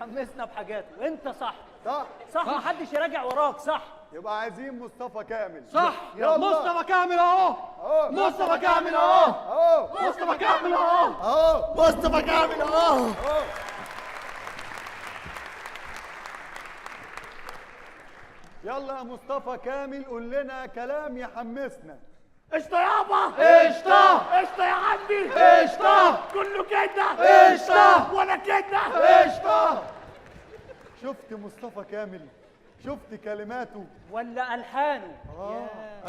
حمسنا بحاجاته وانت صح. صح محدش يراجع وراك. صح. يبقى عايزين مصطفى كامل. صح. يلا مصطفى كامل اهو. مصطفى كامل اهو. مصطفى كامل اهو. مصطفى كامل اهو. يلا يا مصطفى كامل قول لنا كلام يحمسنا. قشطه يابا. قشطة. قشطه يا عمي. قشطة. كله كده. قشطة. وانا كده. قشطة. شفت مصطفى كامل؟ شفت كلماته ولا الحانه؟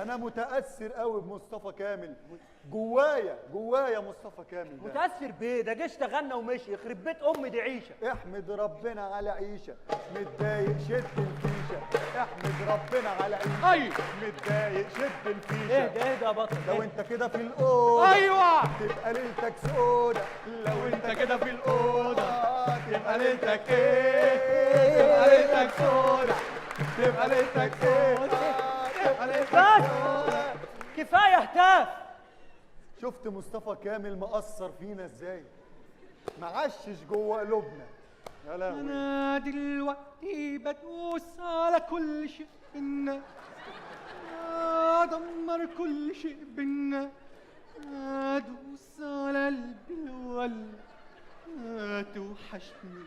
انا متاثر قوي بمصطفى كامل. جوايا مصطفى كامل ده. متاثر بيه؟ ده جه اشتغلنا ومشي. يخرب بيت ام دي عيشه. احمد ربنا على عيشه. متضايق شد الفيشه. احمد ربنا على عيشه. أيوة. متضايق شد الفيشه. اهدى يا بطل. لو انت كده في الاوضه ايوه. تبقى ليلتك سودا. لو انت كده في الاوضه تبقى ليلتك ايه؟ تبقى ليلتك سودا. تبقى ليلتك سودا. تبقى ليلتك بس سودا. كفايه هتاف. شفت مصطفى كامل مأثر فينا ازاي؟ معشش جوه قلوبنا. يا لهوي. انا دلوقتي بدوس على كل شيء بينا، ادمر كل شيء بينا، ادوس على قلبي ولا توحشني.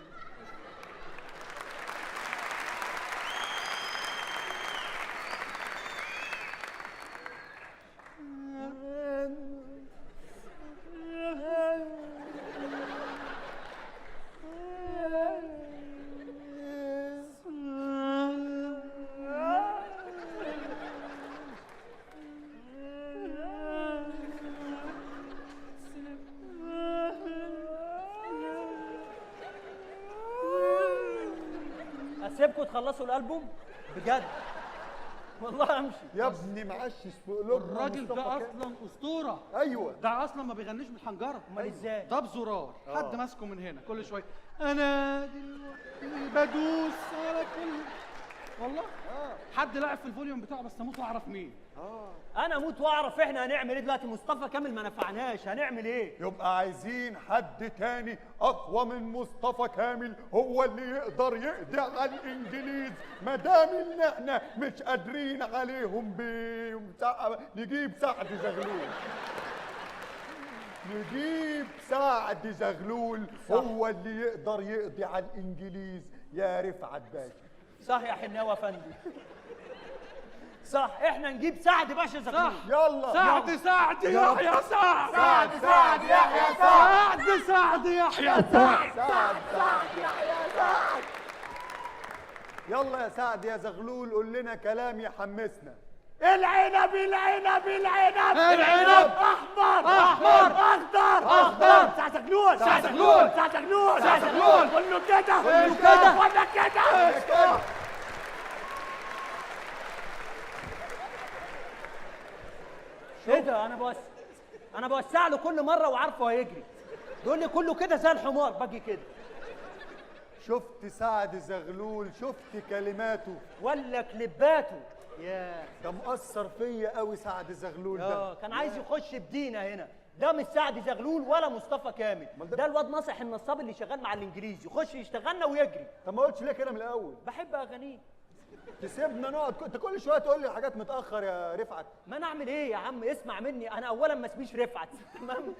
اسيبكم تخلصوا الالبوم بجد والله امشي. يا ابني معشش في قلوبنا. الراجل مصطفى ده كامل. اصلا اسطوره. ايوه ده اصلا ما بيغنيش بالحنجره. امال ازاي؟ ده بزرار حد ماسكه من هنا كل شويه. انا دلوقتي بدوس على كل، والله حد لاعب في الفوليوم بتاعه بس اموت واعرف مين. انا اموت واعرف. احنا هنعمل ايه دلوقتي؟ مصطفى كامل ما نفعناش. هنعمل ايه؟ يبقى عايزين حد تاني اقوى من مصطفى كامل هو اللي يقدر يقضي على الانجليز. ما دام ان احنا مش قادرين عليهم نجيب سعد زغلول. نجيب سعد زغلول هو اللي يقدر يقضي على الانجليز يا رفعت باشا. صح يا حناوي افندي. صح. احنا نجيب سعد باشا زغلول. يلا سعد يحيى سعد. سعد يحيى سعد. سعد يحيى سعد. سعد يحيى سعد. يلا يا سعد يا زغلول قول لنا كلام يحمسنا. العنب احمر أخضر. سعد زغلول. كله كده. وانا كده. ايه ده؟ انا بوسع له كل مره وعارفه هيجري. يقول لي كله كده زي الحمار. باجي كده. شفت سعد زغلول؟ شفت كلماته ولا كليباته؟ ياه ده مأثر فيا قوي سعد زغلول ده. كان عايز يخش بدينا هنا. ده مش سعد زغلول ولا مصطفى كامل. ده الواد ناصح النصاب اللي شغال مع الانجليزي. يخش يشتغلنا ويجري. طب ما قلتش ليه كده من الاول؟ بحب اغانيه. تسيبنا نقعد انت كل شويه تقول لي حاجات متاخر يا رفعت. ما انا اعمل ايه يا عم؟ اسمع مني. انا اولا ما اسميش رفعت. تمام.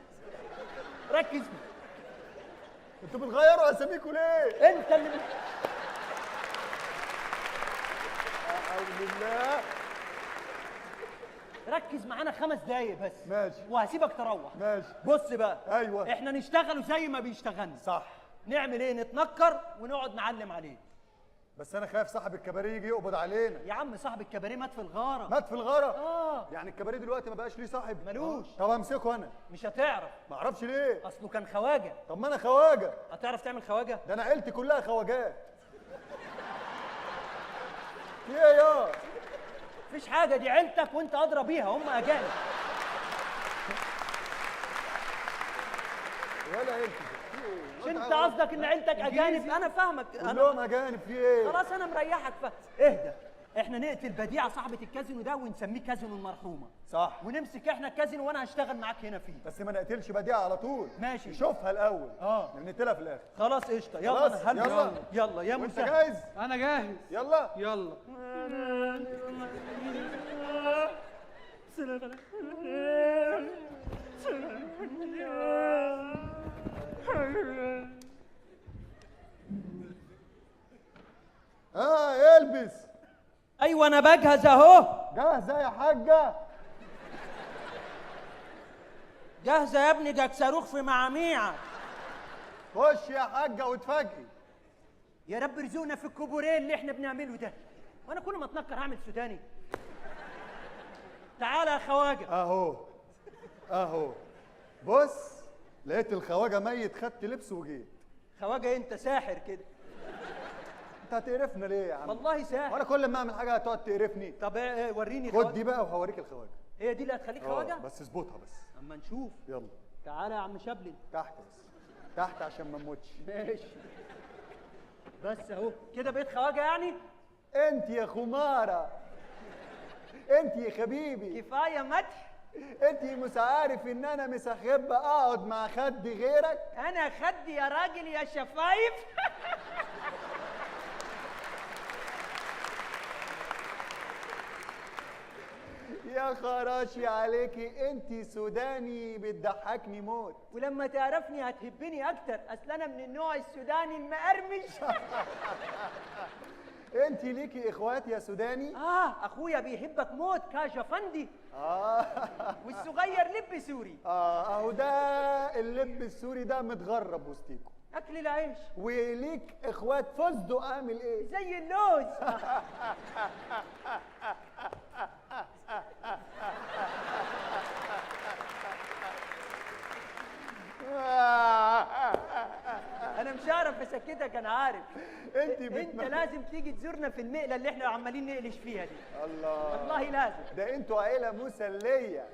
ركز. انتوا بتغيروا اساميكوا ليه؟ انت اللي اعوذ بالله. ركز معانا 5 دقايق بس. ماشي. وهسيبك تروح. ماشي. بص بقى. ايوه. احنا نشتغلوا زي ما بيشتغلنا. صح. نعمل ايه؟ نتنكر ونقعد نعلم عليه. بس انا خايف صاحب الكباريه يجي يقبض علينا. يا عم صاحب الكباريه مات في الغاره. مات في الغاره؟ يعني الكباريه دلوقتي ما بقاش ليه صاحب؟ ملوش. طب امسكه انا. مش هتعرف. ما اعرفش ليه. اصله كان خواجه. طب ما انا خواجه. هتعرف تعمل خواجه؟ ده انا عيلتي كلها خواجات. في ايه يا؟ مفيش حاجه. دي عيلتك وانت ادرى بيها. هم اجانب. ولا عيلتي. مش انت قصدك ان عيلتك اجانب؟ انا فاهمك. كلهم اجانب. في ايه؟ خلاص انا مريحك. اهدى احنا نقتل بديعه صاحبه الكازينو ده ونسميه كازينو المرحومه. صح. ونمسك احنا الكازينو وانا هشتغل معاك هنا فيه. بس ما نقتلش بديعه على طول. ماشي. نشوفها الاول. اه. نقتلها في الاخر. خلاص قشطه. يلا خلاص، انا هلبس. يلا. يلا يا وانت مسهل. جاهز؟ انا جاهز. يلا. يلا. البس. ايوه انا بجهز اهو. جاهزه يا حاجه؟ جاهزه يا ابني، ده صاروخ في معاميعك. خش يا حاجه واتفاجئي. يا رب ارزقنا في الكوبوريه اللي احنا بنعمله ده. وانا كل ما اتنكر هعمل سوداني. تعالى يا خواجه. اهو بص، لقيت الخواجه ميت، خدت لبسه وجيت. خواجه انت ساحر كده. انت هتقرفنا ليه يا عم؟ والله ساحر. وانا كل ما اعمل حاجه هتقعد تقرفني؟ طب وريني خد دي بقى وهوريك الخواجه. هي دي اللي هتخليك خواجه؟ بس اظبطها بس. اما نشوف. يلا تعالى يا عم شبلن. تحت بس، تحت عشان ما نموتش. ماشي. بس اهو كده بقيت خواجه يعني؟ انت يا خماره، انت يا حبيبي، كفايه مدح. انت مش عارف ان انا مسخب اقعد مع خد غيرك؟ انا خدي يا راجل يا شفايف. يا خراشي عليكي، انت سوداني بتضحكني موت. ولما تعرفني هتحبني اكتر، اصل انا من النوع السوداني المقرمش. انت ليكي اخوات يا سوداني؟ اخويا بيحبك موت كاجا فندي. والصغير لب سوري. اهو ده اللب السوري ده متغرب وسطيكوا. اكل العيش. وليك اخوات فستق عامل ايه؟ زي اللوز. انا مش هعرف اسكتك، انا عارف. انت لازم تيجي تزورنا في المقله اللي احنا عمالين نقلش فيها دي. الله، والله لازم. ده انتوا عيله مسليه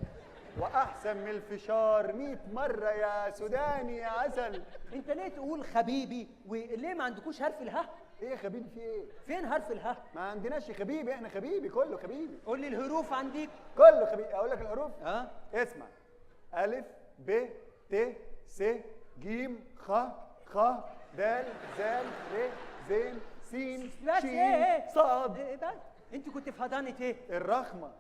واحسن من الفشار 100 مره يا سوداني يا عسل. انت ليه تقول حبيبي وليه ما عندكوش حرف الها؟ ايه يا حبيبي في ايه؟ فين حرف الها؟ ما عندناش يا حبيبي، احنا حبيبي كله حبيبي. قول لي الحروف عنديك. كله حبيبي. اقول لك الحروف؟ اسمع: الف ب ت س ج خ د ذ ر ز س ش صاد. ايه ده؟ انت كنت في حضانه ايه؟ الرخمه.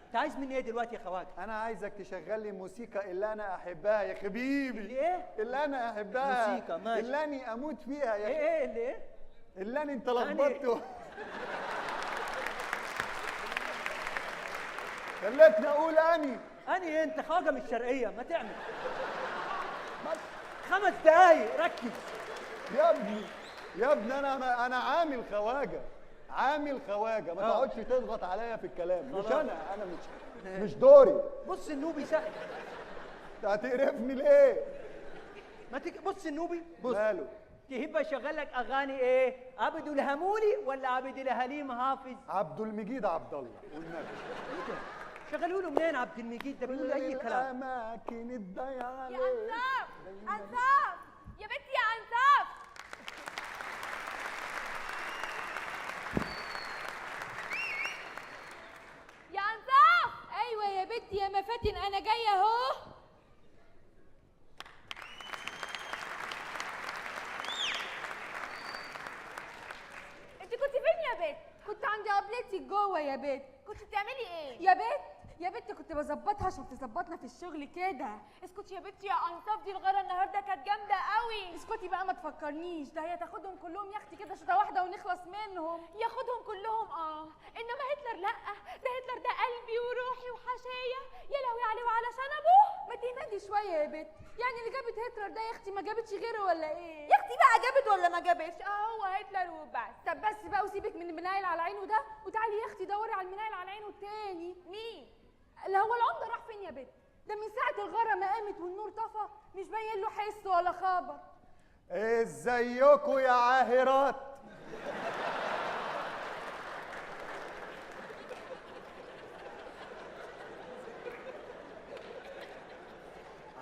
انت عايز مني ايه دلوقتي يا خواجه؟ انا عايزك تشغل لي موسيقى اللي انا احبها يا حبيبي. اللي ايه؟ اللي انا احبها. موسيقى ماشي. اللي اني اموت فيها يا ايه اللي ايه؟ اللي انت لخبطته. خلتني اقول اني انت خواجه من الشرقيه، ما تعمل 5 دقايق ركز. يا ابني انا عامل خواجه، ما تقعدش تضغط عليا في الكلام. مش انا مش دوري. بص النوبي سهل. هتقرفني ليه؟ بص النوبي، بص ماله؟ تحب اشغل لك اغاني ايه؟ عبد الهمولي ولا عبد الحليم حافظ؟ عبد المجيد عبد الله والنبي. شغلوا له منين عبد المجيد ده؟ بيقول اي كلام. الاماكن الضيعه يا انصاف، انصاف يا بنتي يا انصاف. يا انصاف. ايوه يا بنتي يا مفاتن، انا جايه اهو. انت كنت فين يا بنت؟ كنت عند قبلتي جوه يا بنت. كنت بتعملي ايه يا بنت كنت بظبطها عشان تظبطنا في الشغل كده. اسكتي يا بنتي يا انصاف، دي الغاره النهارده كانت جامده قوي. اسكتي بقى ما تفكرنيش، ده هي تاخدهم كلهم يا اختي كده شوطه واحده ونخلص منهم. ياخدهم كلهم انما هتلر لا، ده هتلر ده قلبي وروحي وحشايا. يا لهوي عليه وعلى شنبه. ما تهدي شويه يا بنت، يعني اللي جابت هتلر ده يا اختي ما جابتش غيره ولا ايه؟ يا اختي بقى جابت ولا ما جابتش؟ هو هتلر وبس. طب بس بقى وسيبك من المنايل على عينه ده، وتعالي يا اختي دوري على المنايل على عينه التاني. مين؟ اللي هو العمده راح فين يا بنت؟ ده من ساعه الغاره ما قامت والنور طفى مش باين له حس ولا خبر. ازيكوا يا عاهرات؟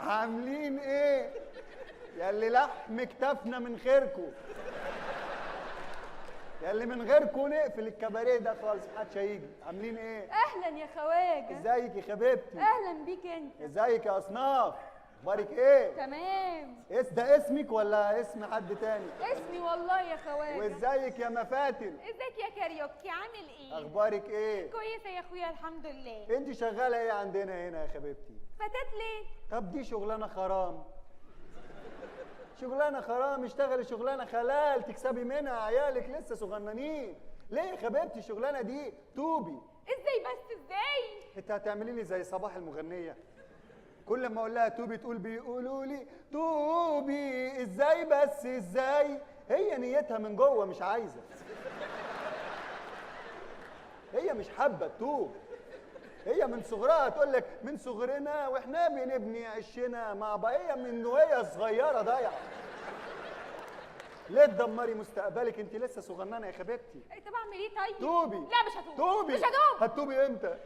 عاملين ايه؟ يا اللي لحم كتافنا من خيركم. يا اللي من غيركم نقفل الكباريه ده خالص، محدش هيجي. عاملين ايه؟ اهلا يا خواجه. ازيك يا حبيبتي؟ اهلا بيك انت. ازيك يا اصناف؟ اخبارك ايه؟ تمام. ده اسمك ولا اسم حد تاني؟ اسمي والله يا خواجه. وازيك يا مفاتن؟ ازيك يا كاريوكي، عامل ايه؟ اخبارك ايه؟ كويسه يا اخويا الحمد لله. انت شغاله ايه عندنا هنا يا حبيبتي؟ فتاة ليه؟ طب دي شغلانه حرام. شغلانه حرام، اشتغلي شغلانه حلال تكسبي منها، عيالك لسه صغننين. ليه يا حبيبتي الشغلانه دي؟ توبي. ازاي بس ازاي؟ انت هتعملي لي زي صباح المغنيه، كل ما اقول لها توبي تقول بيقولوا لي توبي. ازاي بس ازاي؟ هي نيتها من جوه مش عايزه، هي مش حابه تتوب. هي من صغرها تقول لك من صغرنا واحنا بنبني عشنا مع بعض. هي من وهي صغيره ضايعه. ليه تدمري مستقبلك؟ انت لسه صغننه يا حبيبتي. طب اعمل ايه طيب؟ توبي. لا مش هتوب. توبي. مش هتوب. هتوبي امتى؟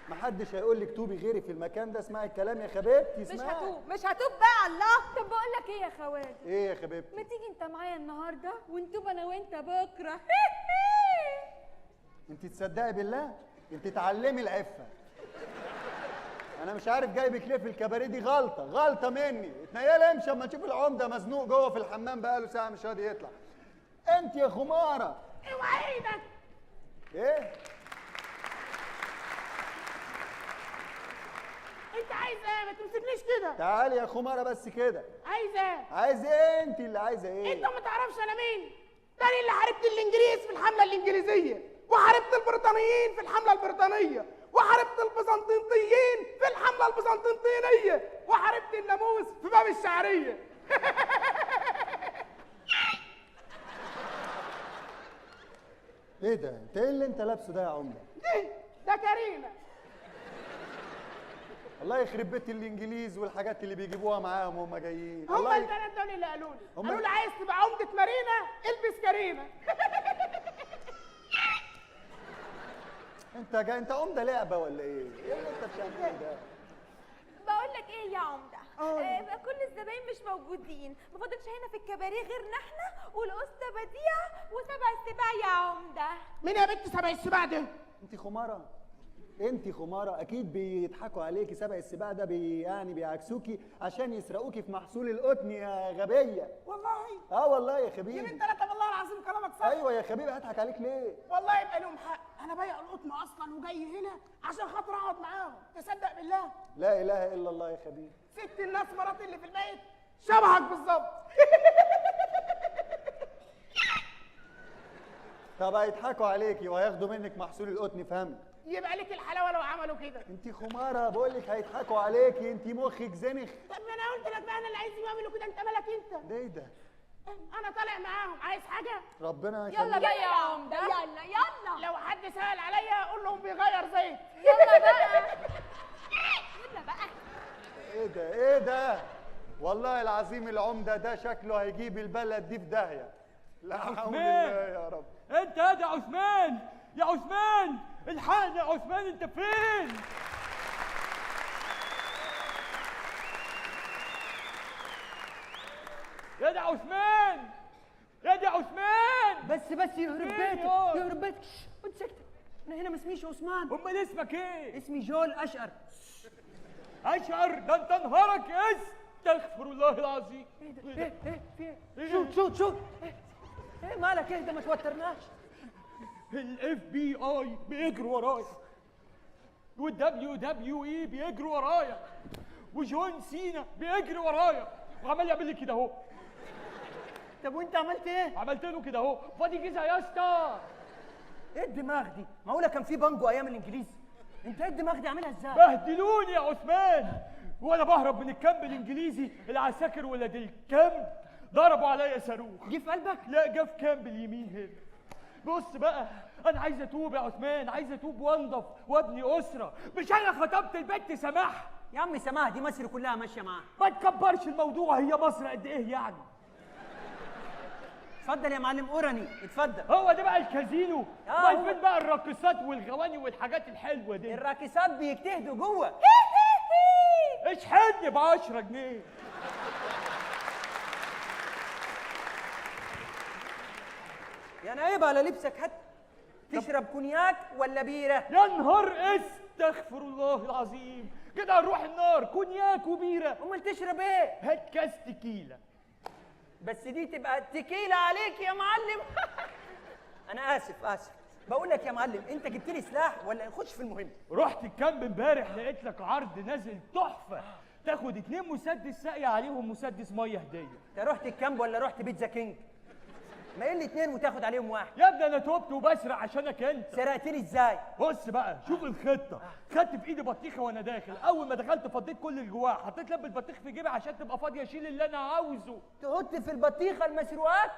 محدش هيقول لك توبي غيري في المكان ده. اسمعي الكلام يا حبيبتي، مش اسمعي. هتوب مش هتوب بقى. الله. طب بقول لك ايه يا خواجه؟ ايه يا حبيبتي؟ ما تيجي انت معايا النهارده ونتوب انا وانت بكره. انت تصدقي بالله؟ انت تعلمي العفه. انا مش عارف جايبك ليه في الكباريه دي. غلطه مني. اتنيلي امشي اما نشوف العمده مزنوق جوه في الحمام بقاله ساعه مش راضي يطلع. انت يا خماره. اوعى ايدك. ايه؟ انت عايز ايه؟ ما تمسكنيش كده. تعالي يا خماره بس كده. عايز ايه؟ عايزه ايه؟ انت اللي عايزه ايه؟ انت ما تعرفش انا مين؟ ده انا اللي حاربت الانجليز في الحمله الانجليزيه، وحاربت البريطانيين في الحمله البريطانيه، وحاربت البيزنطيين في الحمله البيزنطينيه، وحاربت الناموس في باب الشعريه. ايه ده؟ انت ايه اللي انت لابسه ده يا عمده؟ ده كريمه. الله يخرب بيت الانجليز والحاجات اللي بيجيبوها معاهم وهم جايين. هم الله البنات دول اللي قالوا لي، هم- قالوا لي عايز تبقى عمده مارينا البس كريمه. انت عمده لعبه ولا ايه؟ ايه اللي انت بتعمله ده؟ بقول لك ايه يا عمده؟ كل الزباين مش موجودين، ما فاضلش هنا في الكباريه غيرنا احنا والاسطى بديعه وسبع السباع يا عمده. مين يا بنت سبع السباع ده؟ انت خماره. انت خماره اكيد بيضحكوا عليكي. سبع السباع ده يعني بيعكسوكي عشان يسرقوكي في محصول القطن يا غبيه. والله والله يا يا حبيبي. بنت انا طب والله العظيم كلامك صح. ايوه يا حبيبي، هضحك عليك ليه؟ والله يبقى لهم حق، انا بايع القطن اصلا وجاي هنا عشان خاطر اقعد معاهم، تصدق بالله؟ لا اله الا الله يا حبيبي. ست الناس مراتي اللي في البيت شبهك بالظبط. طب هيضحكوا عليكي وهياخدوا منك محصول القطن، فهمت؟ يبقى لك الحلاوه لو عملوا كده. انت خماره بقول لك هيضحكوا عليكي، انت مخك زنخ. طب ما انا قلت لك بقى انا اللي عايزهم يعملوا كده، انت مالك انت؟ ده ايه ده؟ انا طالع معاهم، عايز حاجه؟ ربنا يلا يخليك. بقى يا عمده، يلا لو حد سأل عليا اقول لهم بيغير زيت. يلا بقى. يلا بقى. ايه ده؟ والله العظيم العمده ده شكله هيجيب البلد دي في داهيه. لا حول الله يا رب. انت يا عثمان، يا عثمان الحقني يا عثمان، انت فين؟ يا دي عثمان، يا دي عثمان. بس يهرب فين بيتك، يا؟ يهرب بيتك. وانت ساكت. انا هنا ما اسميش عثمان، امال اسمك ايه؟ اسمي جول اشقر. اشعر ده انت نهارك استغفر الله العظيم. ايه في ايه؟ شوت ايه مالك؟ اهدى ما توترناش. الاف بي اي بيجروا ورايا، والدبليو دبليو اي بيجروا ورايا، وجون سينا بيجري ورايا، وعمال يعمل لي كده اهو. طب وانت عملت ايه؟ عملت له كده اهو. فاضي جيزه يا اسطى. ايه الدماغ دي؟ معقوله كان في بانجو ايام الانجليز؟ انت ايه الدماغ دي عاملها ازاي؟ بهدلوني يا عثمان وانا بهرب من الكامب الانجليزي. العساكر ولاد الكامب ضربوا عليا صاروخ. جه في قلبك؟ لا، جه في كامب اليمين هنا. بص بقى، انا عايز اتوب يا عثمان، عايز اتوب وانضف وابني اسره. مش انا خطبت البنت سماح؟ يا عم سماح دي مصر كلها ماشيه معاها. ما تكبرش الموضوع، هي مصر قد ايه يعني؟ اتفضل يا معلم اوراني، اتفضل. هو ده بقى الكازينو؟ هو. امال فين بقى الراقصات والغواني والحاجات الحلوه دي؟ الراكسات بيجتهدوا جوه. اشحني ب 10 جنيه. يعني عيب على لبسك حتى. تشرب كونياك ولا بيره؟ يا نهار استغفر الله العظيم، كده هنروح النار. كونياك وبيره. امال تشرب ايه؟ هات كاس تكيلا. بس دي تبقى تكيلة عليك يا معلم. انا اسف. بقول لك يا معلم، انت جبت لي سلاح ولا نخش في المهم؟ رحت الكامب امبارح لقيت لك عرض نازل تحفه، تاخد 2 مسدس ساقية عليهم مسدس ميه هديه. انت رحت الكامب ولا رحت بيتزا كينج؟ ما ايه الاتنين وتاخد عليهم واحد؟ يا ابني انا توبت وبسرق عشانك انت. سرقتني ازاي؟ بص بقى شوف الخطه. خدت في ايدي بطيخه وانا داخل، اول ما دخلت فضيت كل اللي جواها، حطيت لب البطيخ في جيبي عشان تبقى فاضيه اشيل اللي انا عاوزه. تحط في البطيخه المسروقات؟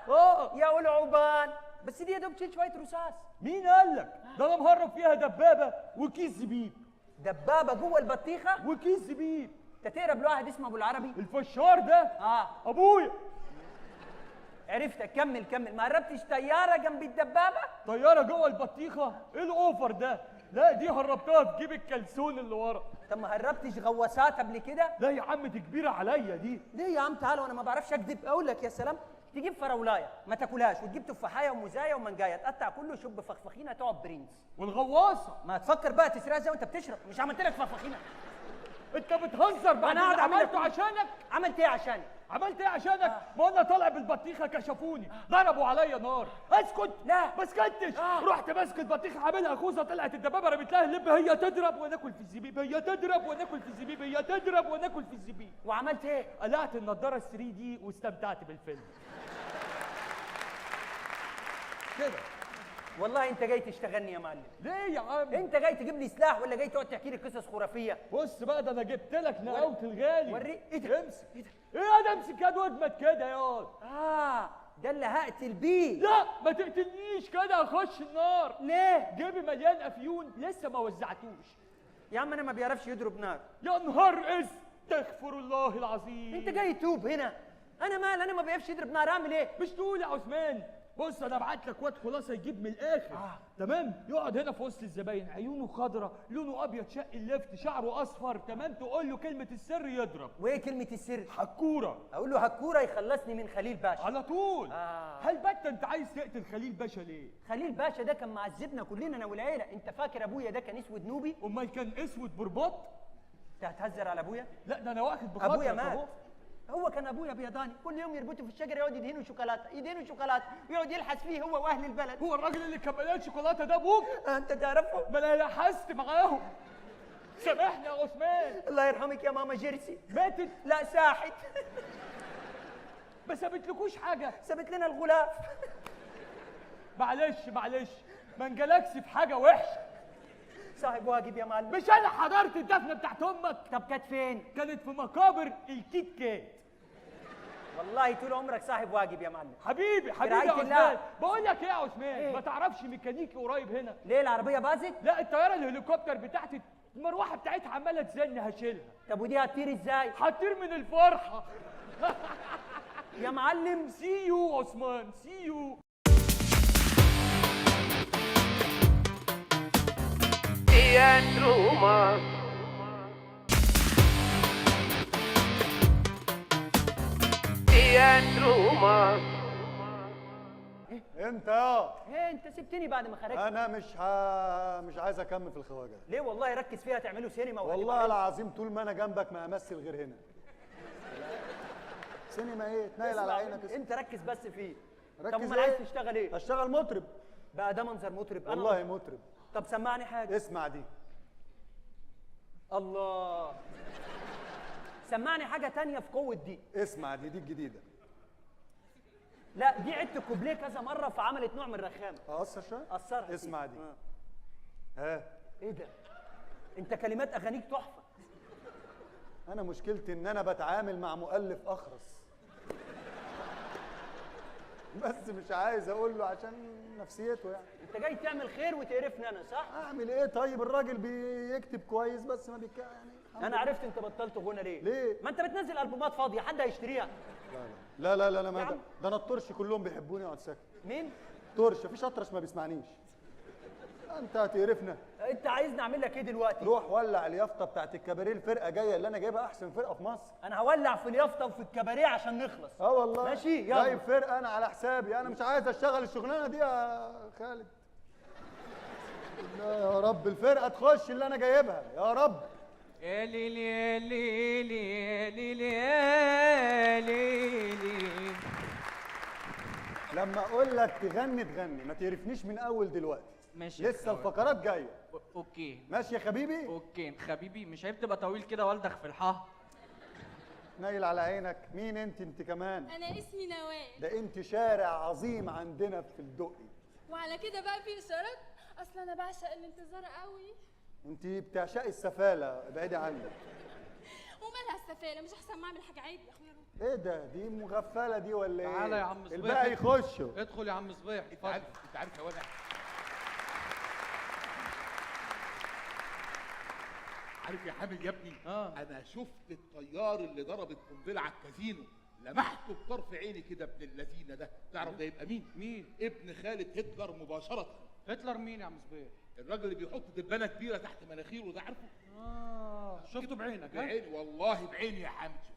يا ولعوبان، بس دي يا دوب تشيل شويه رصاص. مين قال لك؟ ده انا مهرب فيها دبابه وكيس زبيب. دبابه جوه البطيخه؟ وكيس زبيب. انت تقرب لواحد اسمه ابو العربي؟ الفشار ده؟ ابويا. عرفتك، كمل. ما قربتش طياره جنب الدبابه؟ طياره جوه البطيخه؟ ايه الاوفر ده؟ لا دي هربتها في جيب الكلسون اللي ورا. طب ما هربتش غواصات قبل كده؟ لا يا عم دي كبيره عليا دي. ليه يا عم؟ تعالى وانا ما بعرفش اكذب. اقول لك يا سلام، تجيب فراولايه ما تاكلهاش، وتجيب تفاحيه وموزايه ومنجايه، تقطع كله شب فخفخينه تقعد برنس. والغواصه ما تفكر بقى تسرقها زي وانت بتشرب، مش عملت لك فخفخينه؟ انت بتهزر بعد انا قاعد اللي عملته أعمل لك. عشانك. عملت ايه عشاني؟ عملت ايه عشانك؟ ما انا طالع بالبطيخه كشفوني، ضربوا عليا نار. اسكت. لا. ما سكتش. رحت ماسك البطيخه عاملها خوذه، طلعت الدبابه رميت لها اللب، هي تضرب وناكل في الزبيب، هي تضرب وناكل في الزبيب، هي تضرب وناكل في الزبيب. وعملت ايه؟ قلعت النضاره 3 دي واستمتعت بالفيلم. كده. والله انت جاي تشتغلني يا معلم. ليه يا عم؟ انت جاي تجيب لي سلاح ولا جاي تقعد تحكي لي قصص خرافيه؟ بص بقى، ده انا جبت لك نقاوة الغالي. وري. ايه ده؟ امسك. ايه ده؟ ايه انا امسك يد واجمد كده ياض. ده اللي هقتل بيه. لا ما تقتلنيش كده، اخش النار. ليه؟ جيبي مليان افيون لسه ما وزعتوش. يا عم انا ما بيعرفش يضرب نار. يا نهار استغفر الله العظيم. انت جاي توب هنا. انا مال، انا ما بيعرفش يضرب نار، اعمل ايه؟ مش تقول يا عثمان. بص انا ابعت لك واد خلاصه يجيب من الاخر. تمام، يقعد هنا في وسط الزباين، عيونه خضراء، لونه ابيض، شق اللفت، شعره اصفر. تمام، تقول له كلمه السر يضرب. وايه كلمه السر؟ حكوره. اقول له هكوره يخلصني من خليل باشا على طول. هل بقى انت عايز تقتل خليل باشا ليه؟ خليل باشا ده كان معذبنا كلنا انا والعيله. انت فاكر ابويا ده كان اسود نوبي؟ امال كان اسود برباط؟ انت هتهزر على ابويا؟ لا ده انا واخد بخاطرك. ابويا مات. هو كان ابويا بيضاني، كل يوم يربطه في الشجره يقعد يدهنه شوكولاته ويقعد يلحس فيه هو واهل البلد. هو الراجل اللي كان مليان شوكولاته ده ابوك؟ انت تعرفه؟ ما انا لحست معاهم. سامحني يا عثمان. الله يرحمك يا ماما جيرسي. ماتت؟ لا ساحت. ما سابتلكوش حاجه؟ سابت لنا الغلاف. معلش ما انجلكش في حاجه وحشه. صاحب واجب يا معلم. مش انا حضرت الدفنه بتاعت امك؟ طب كانت فين؟ كانت في مقابر الكيت كات. والله طول عمرك صاحب واجب يا معلم. حبيبي برعاية يا الله. عثمان. بقول لك ايه يا عثمان؟ إيه؟ ما تعرفش ميكانيكي قريب هنا؟ ليه العربيه باظت؟ لا الطياره الهليكوبتر بتاعتي المروحه بتاعتها عماله تزن، هشيلها. طب ودي هتطير ازاي؟ هتطير من الفرحه. يا معلم سي يو عثمان، سي يو. انت ايه انت سبتني بعد ما خرجت؟ انا مش عايز اكمل في الخواجه ده. ليه والله ركز فيها تعملوا سينما والله العظيم طول ما انا جنبك ما امثل غير هنا. سينما ايه؟ تنيل على عينك. انت ركز بس فيه. ركز طب امال إيه؟ عايز تشتغل ايه؟ اشتغل مطرب. بقى ده منظر مطرب؟ انا والله مطرب. طب سمعني حاجه. اسمع دي. الله. سمعني حاجه تانية في قوه دي. اسمع دي الجديده. لا دي عدت الكوبليه كذا مره فعملت نوع من الرخامه. اقصر شويه؟ قصرها. اسمع دي. ها ايه ده؟ انت كلمات اغانيك تحفه. انا مشكلتي ان انا بتعامل مع مؤلف اخرس. بس مش عايز اقول له عشان نفسيته يعني. انت جاي تعمل خير وتقرفني انا صح؟ اعمل ايه طيب؟ الراجل بيكتب كويس بس ما بيتكلم يعني. انا عرفت انت بطلت غنى ليه؟ ليه؟ ما انت بتنزل البومات فاضيه، حد هيشتريها؟ لا ما ده انا الطرش كلهم بيحبوني اقعد ساكت. مين؟ طرش، مفيش اطرش ما بيسمعنيش. انت هتقرفنا. انت عايزني اعمل لك ايه دلوقتي؟ روح ولع اليافطه بتاعت الكباريه، الفرقه جايه اللي انا جايبها احسن فرقه في مصر. انا هولع في اليافطه وفي الكباريه عشان نخلص. والله ماشي يلا. جايب فرقه انا على حسابي، انا مش عايز اشتغل الشغلانه دي يا خالد. لا يا رب الفرقه تخش اللي انا جايبها يا رب. يا ليلي يا ليلي يا ليلي يا ليلي. لما اقول لك تغني تغني، ما تعرفنيش من اول دلوقتي. ماشي لسه الفقرات جايه. اوكي ماشي يا حبيبي. اوكي حبيبي، مش عيب تبقى طويل كده والدخ في الحاه؟ نايل على عينك. مين انت كمان؟ انا اسمي نوال. ده انت شارع عظيم عندنا في الدقي. وعلى كده بقى في اشارات، اصل انا بعشق الانتظار قوي. انت بتعشقي السفاله، ابعدي عني. ومالها السفاله؟ مش احسن ما اعمل حاجه عيب يا اخويا؟ ايه ده؟ دي مغفله دي ولا ايه؟ تعالى يا عم صبيح. الباقي يخشوا. ادخل يا عم صبيح. انت عارف يا ولد، عارف يا حامد يا ابني؟ انا شفت الطيار اللي ضرب القنبله على الكازينو، لمحته بطرف عيني كده ابن اللذينه ده. تعرف ده يبقى مين؟ مين؟ ابن خالة هتلر مباشره. هتلر مين يا عم صبيح؟ الراجل اللي بيحط دبانه كبيره تحت مناخيره ده، عارفه؟ شفته بعينك؟ بعيني والله، بعيني يا حامد شفته.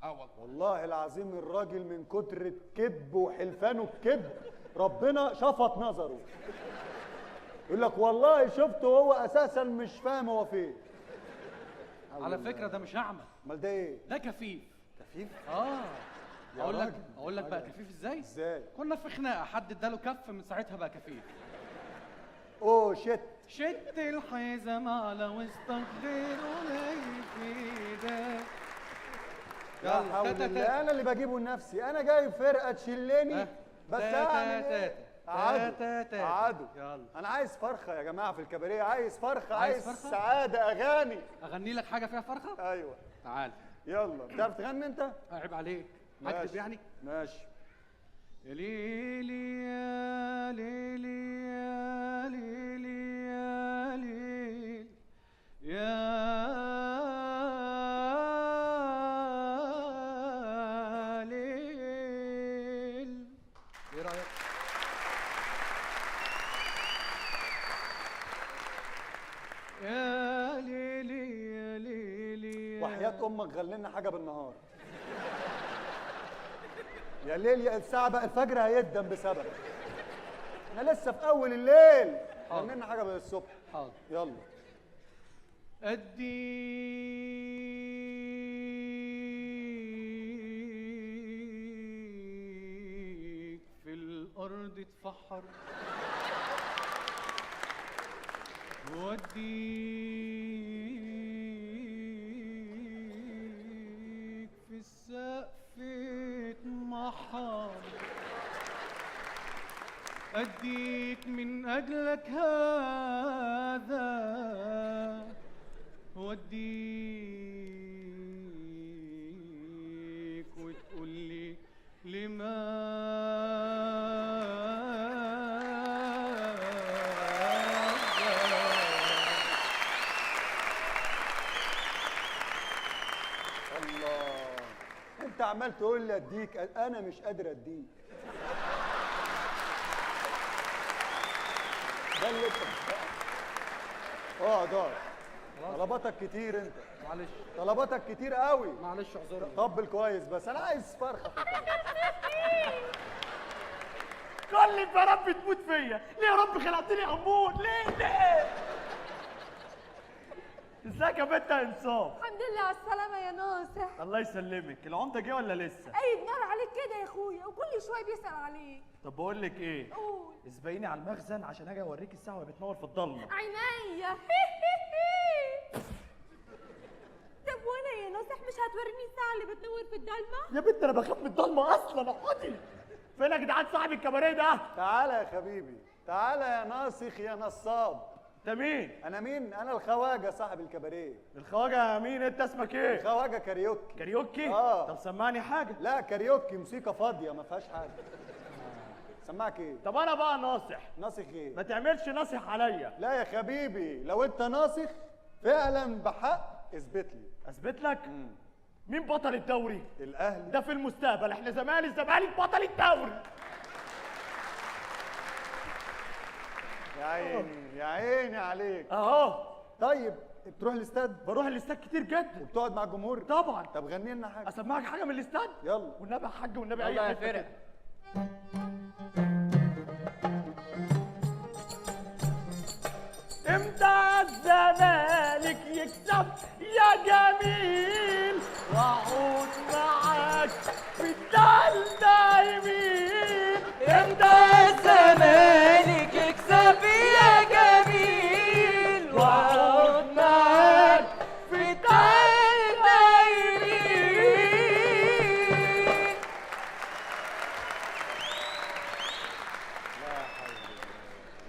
والله والله العظيم الراجل من كتر الكذب وحلفانه الكذب ربنا شفط نظره. يقول لك والله شفته وهو اساسا مش فاهم هو فين. على فكره ده مش اعمى. امال ده ايه؟ ده كفيف. كفيف؟ يا اقول لك راجل. اقول لك بقى كفيف ازاي؟ ازاي؟ كنا في خناقه، حد اداله كف، من ساعتها بقى كفيف. اوه شت. شد الحزام على واستغفر قليل في ده. لا حول الله، انا اللي بجيبه لنفسي، انا جايب فرقه تشلني بس اعمل ايه؟ قعدوا. يلا. انا عايز فرخه يا جماعه في الكباريه، عايز فرخه، عايز عايز فرخة؟ سعاده، اغاني. اغني لك حاجه فيها فرخه؟ ايوه تعال. يلا. بتعرف تغني انت؟ عيب عليك. ماشي. اكتب يعني؟ ماشي. يا ليلي يا ليلي يا ليلي يا ليل يا ليل. ايه رايك؟ يا ليلي يا ليلي. وحياة امك غني لنا حاجه بالنهار. يا ليل يا الساعه بقى الفجر هيدم بسبب. احنا لسه في اول الليل. غني لنا حاجه بالصبح. حاضر. يلا. أديك في الأرض اتفحر، وأديك في السقف اتمحر، أديك من أجلك هذا، وديك وتقول لي الله. انت عمال تقول لي اديك، انا مش قادر اديك. ده اللي انت اقعد اقعد. طلباتك كتير انت. معلش طلباتك كتير قوي. معلش اعذرني. طبل كويس بس انا عايز فرخه. كل يا رب تموت فيا، ليه يا رب خلقتني اموت؟ ليه؟ ازيك يا بنت يا انصاف؟ الحمد لله على السلامه يا ناصح. الله يسلمك، العمده جه ولا لسه؟ اي نار عليك كده يا اخويا، وكل شويه بيسال عليك. طب بقول لك ايه؟ قول. اسبقيني على المخزن عشان اجي اوريك الساعه وهي بتنور في الضلمه. عينيا. طب وانا يا ناصح مش هتوريني الساعه اللي بتنور في الضلمه؟ يا بنت انا بخاف من الضلمه اصلا، اقعدي. فين يا جدعان صاحب الكباريه ده؟ تعالى يا حبيبي، تعالى يا ناسخ يا نصاب. انت مين؟ انا مين؟ انا الخواجه صاحب الكباريه. الخواجه مين؟ انت اسمك ايه؟ خواجه كاريوكي. كاريوكي؟ آه. طب سمعني حاجه. لا كاريوكي موسيقى فاضيه ما فيهاش حاجه. سمعك ايه؟ طب انا بقى ناصح، ناسخ ايه؟ ما تعملش ناصح عليا. لا يا حبيبي، لو انت ناسخ فعلا بحق اثبت لي. اثبت لك؟ مين بطل الدوري؟ الاهلي. ده في المستقبل، احنا الزمالك بطل الدوري. يا عيني يا عيني عليك. اهو. طيب بتروح الاستاد؟ بروح الاستاد كتير جدا. وبتقعد مع الجمهور؟ طبعا. طب غني لنا حاجه. اسمعك حاجه من الاستاد؟ يلا. والنبي يا حاج والنبي يلا يا حتة فرق. كده. امتى الزمالك يكسب يا جميل واعود معاك في الدال دايمين. امتى الزمالك يكسب يا جميل واعود معاك في الدال دايمين.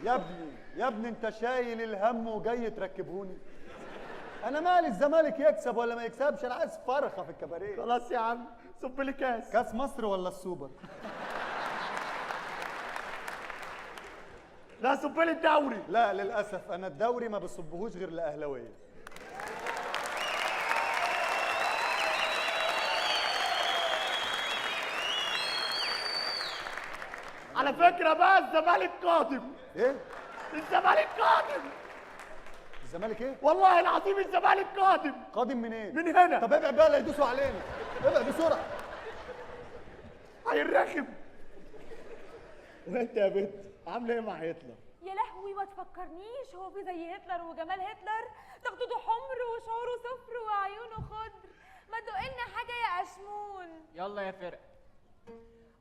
يا ابني يا ابني انت شايل الهم وجاي تركبهوني؟ انا مالي الزمالك يكسب ولا ما يكسبش، انا عايز فرخه في الكباريه. خلاص يا عم صب لي كاس. كاس مصر ولا السوبر؟ لا صب لي الدوري. لا للاسف انا الدوري ما بصبهوش غير لاهلاويه. على فكره بقى الزمالك قادم. ايه؟ الزمالك قادم. الزمالك ايه؟ والله العظيم الزمالك قادم. قادم منين؟ من هنا. طب ابعد بقى لا يدوسوا علينا، ابعد بسرعه. هيرخم. وانت يا بنت عامله ايه مع هتلر؟ يا لهوي ما تفكرنيش، هو في زي هتلر وجمال هتلر؟ ده خدوده حمر وشعره صفر وعيونه خضر. ما تدقلنا حاجه يا اشمون. يلا يا فرق.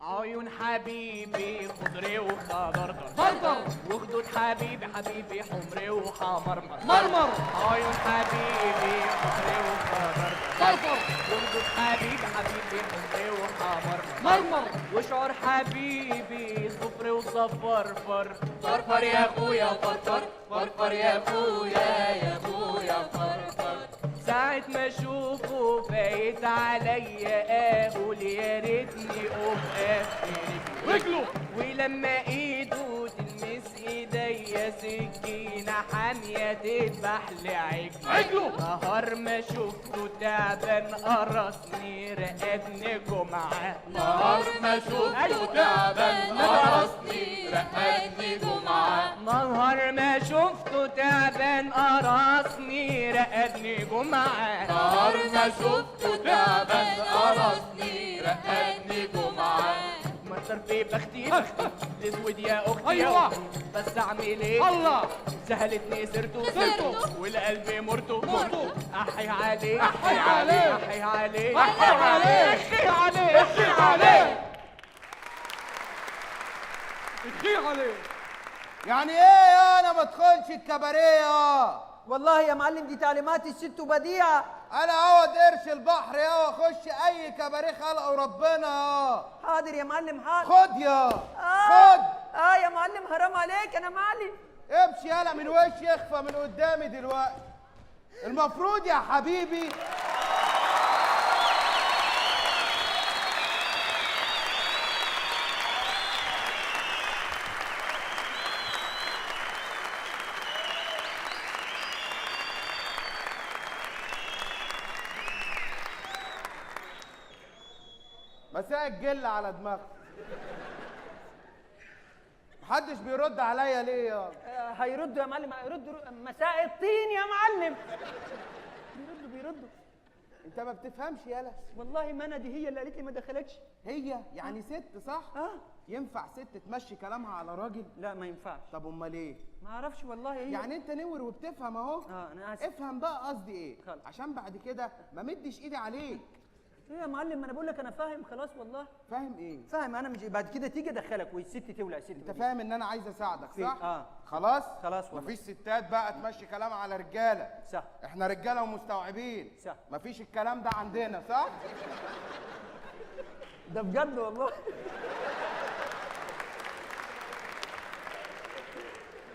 عيون حبيبي خضري وخضردر بربر. وخدود حبيبي حبيبي حمري وحمرمر مرمر. عيون حبيبي خضري وخضردر بربر. وخدود حبيبي حبيبي حمري وحمرمر مرمر. وشعر حبيبي صفري وصفرفر فرفر يا اخويا فرفر فرفر يا اخويا يا اخويا فرفر ساعة ما اشوفه فايت عليا اقول يا ريتني اقوم اقفل رجله. ولما ايده تلمس ايديا سكينة حامية تذبح لي عجله. نهار ما شفته تعبان قرصني رقدني جمعة نهار ما شفته تعبان قرصني رقدني جمعة نهار ما شفته تعبان قرصني رقدني جمعة نهار ما شفته تعبان قرصني رقدني جمعة مطر في بختي الاسود يا اختي أيوة. يا أختي. بس اعمل ايه الله. سهلتني سيرته سيرته. والقلب مرته مرته. احي عليه أحي عليه. احي عليه أحي عليه. احي عليه احكي عليه. احكي عليه. يعني ايه يا انا ما ادخلش الكباريه؟ والله يا معلم دي تعليمات الست بديعه. انا عوض قرش البحر يا واخش اي كباريه خلقه ربنا. حاضر يا معلم حاضر. خد يا خد. يا معلم حرام عليك انا مالي. امشي يالا من وشي اخفى من قدامي دلوقتي. المفروض يا حبيبي مساء الجل على دماغك. محدش بيرد عليا ليه يا؟ هيردوا يا معلم هيردوا. مساء الطين يا معلم. بيردوا. انت ما بتفهمش يالا. والله ما انا دي هي اللي قالت لي ما دخلتش. هي يعني ست صح؟ ينفع ست تمشي كلامها على راجل؟ لا ما ينفعش. طب امال ايه؟ ما اعرفش والله هي. يعني انت نور وبتفهم اهو. انا اسف. افهم بقى قصدي ايه؟ خلاص. عشان بعد كده ما مدش ايدي عليك. ايه يا معلم ما انا بقول لك انا فاهم خلاص والله. فاهم ايه؟ فاهم انا مش بعد كده تيجي ادخلك والست تولع ست. انت فاهم ان انا عايز اساعدك صح؟ خلاص خلاص والله. مفيش ستات بقى تمشي كلام على رجاله. صح. احنا رجاله ومستوعبين. صح. مفيش الكلام ده عندنا صح؟ ده بجد والله.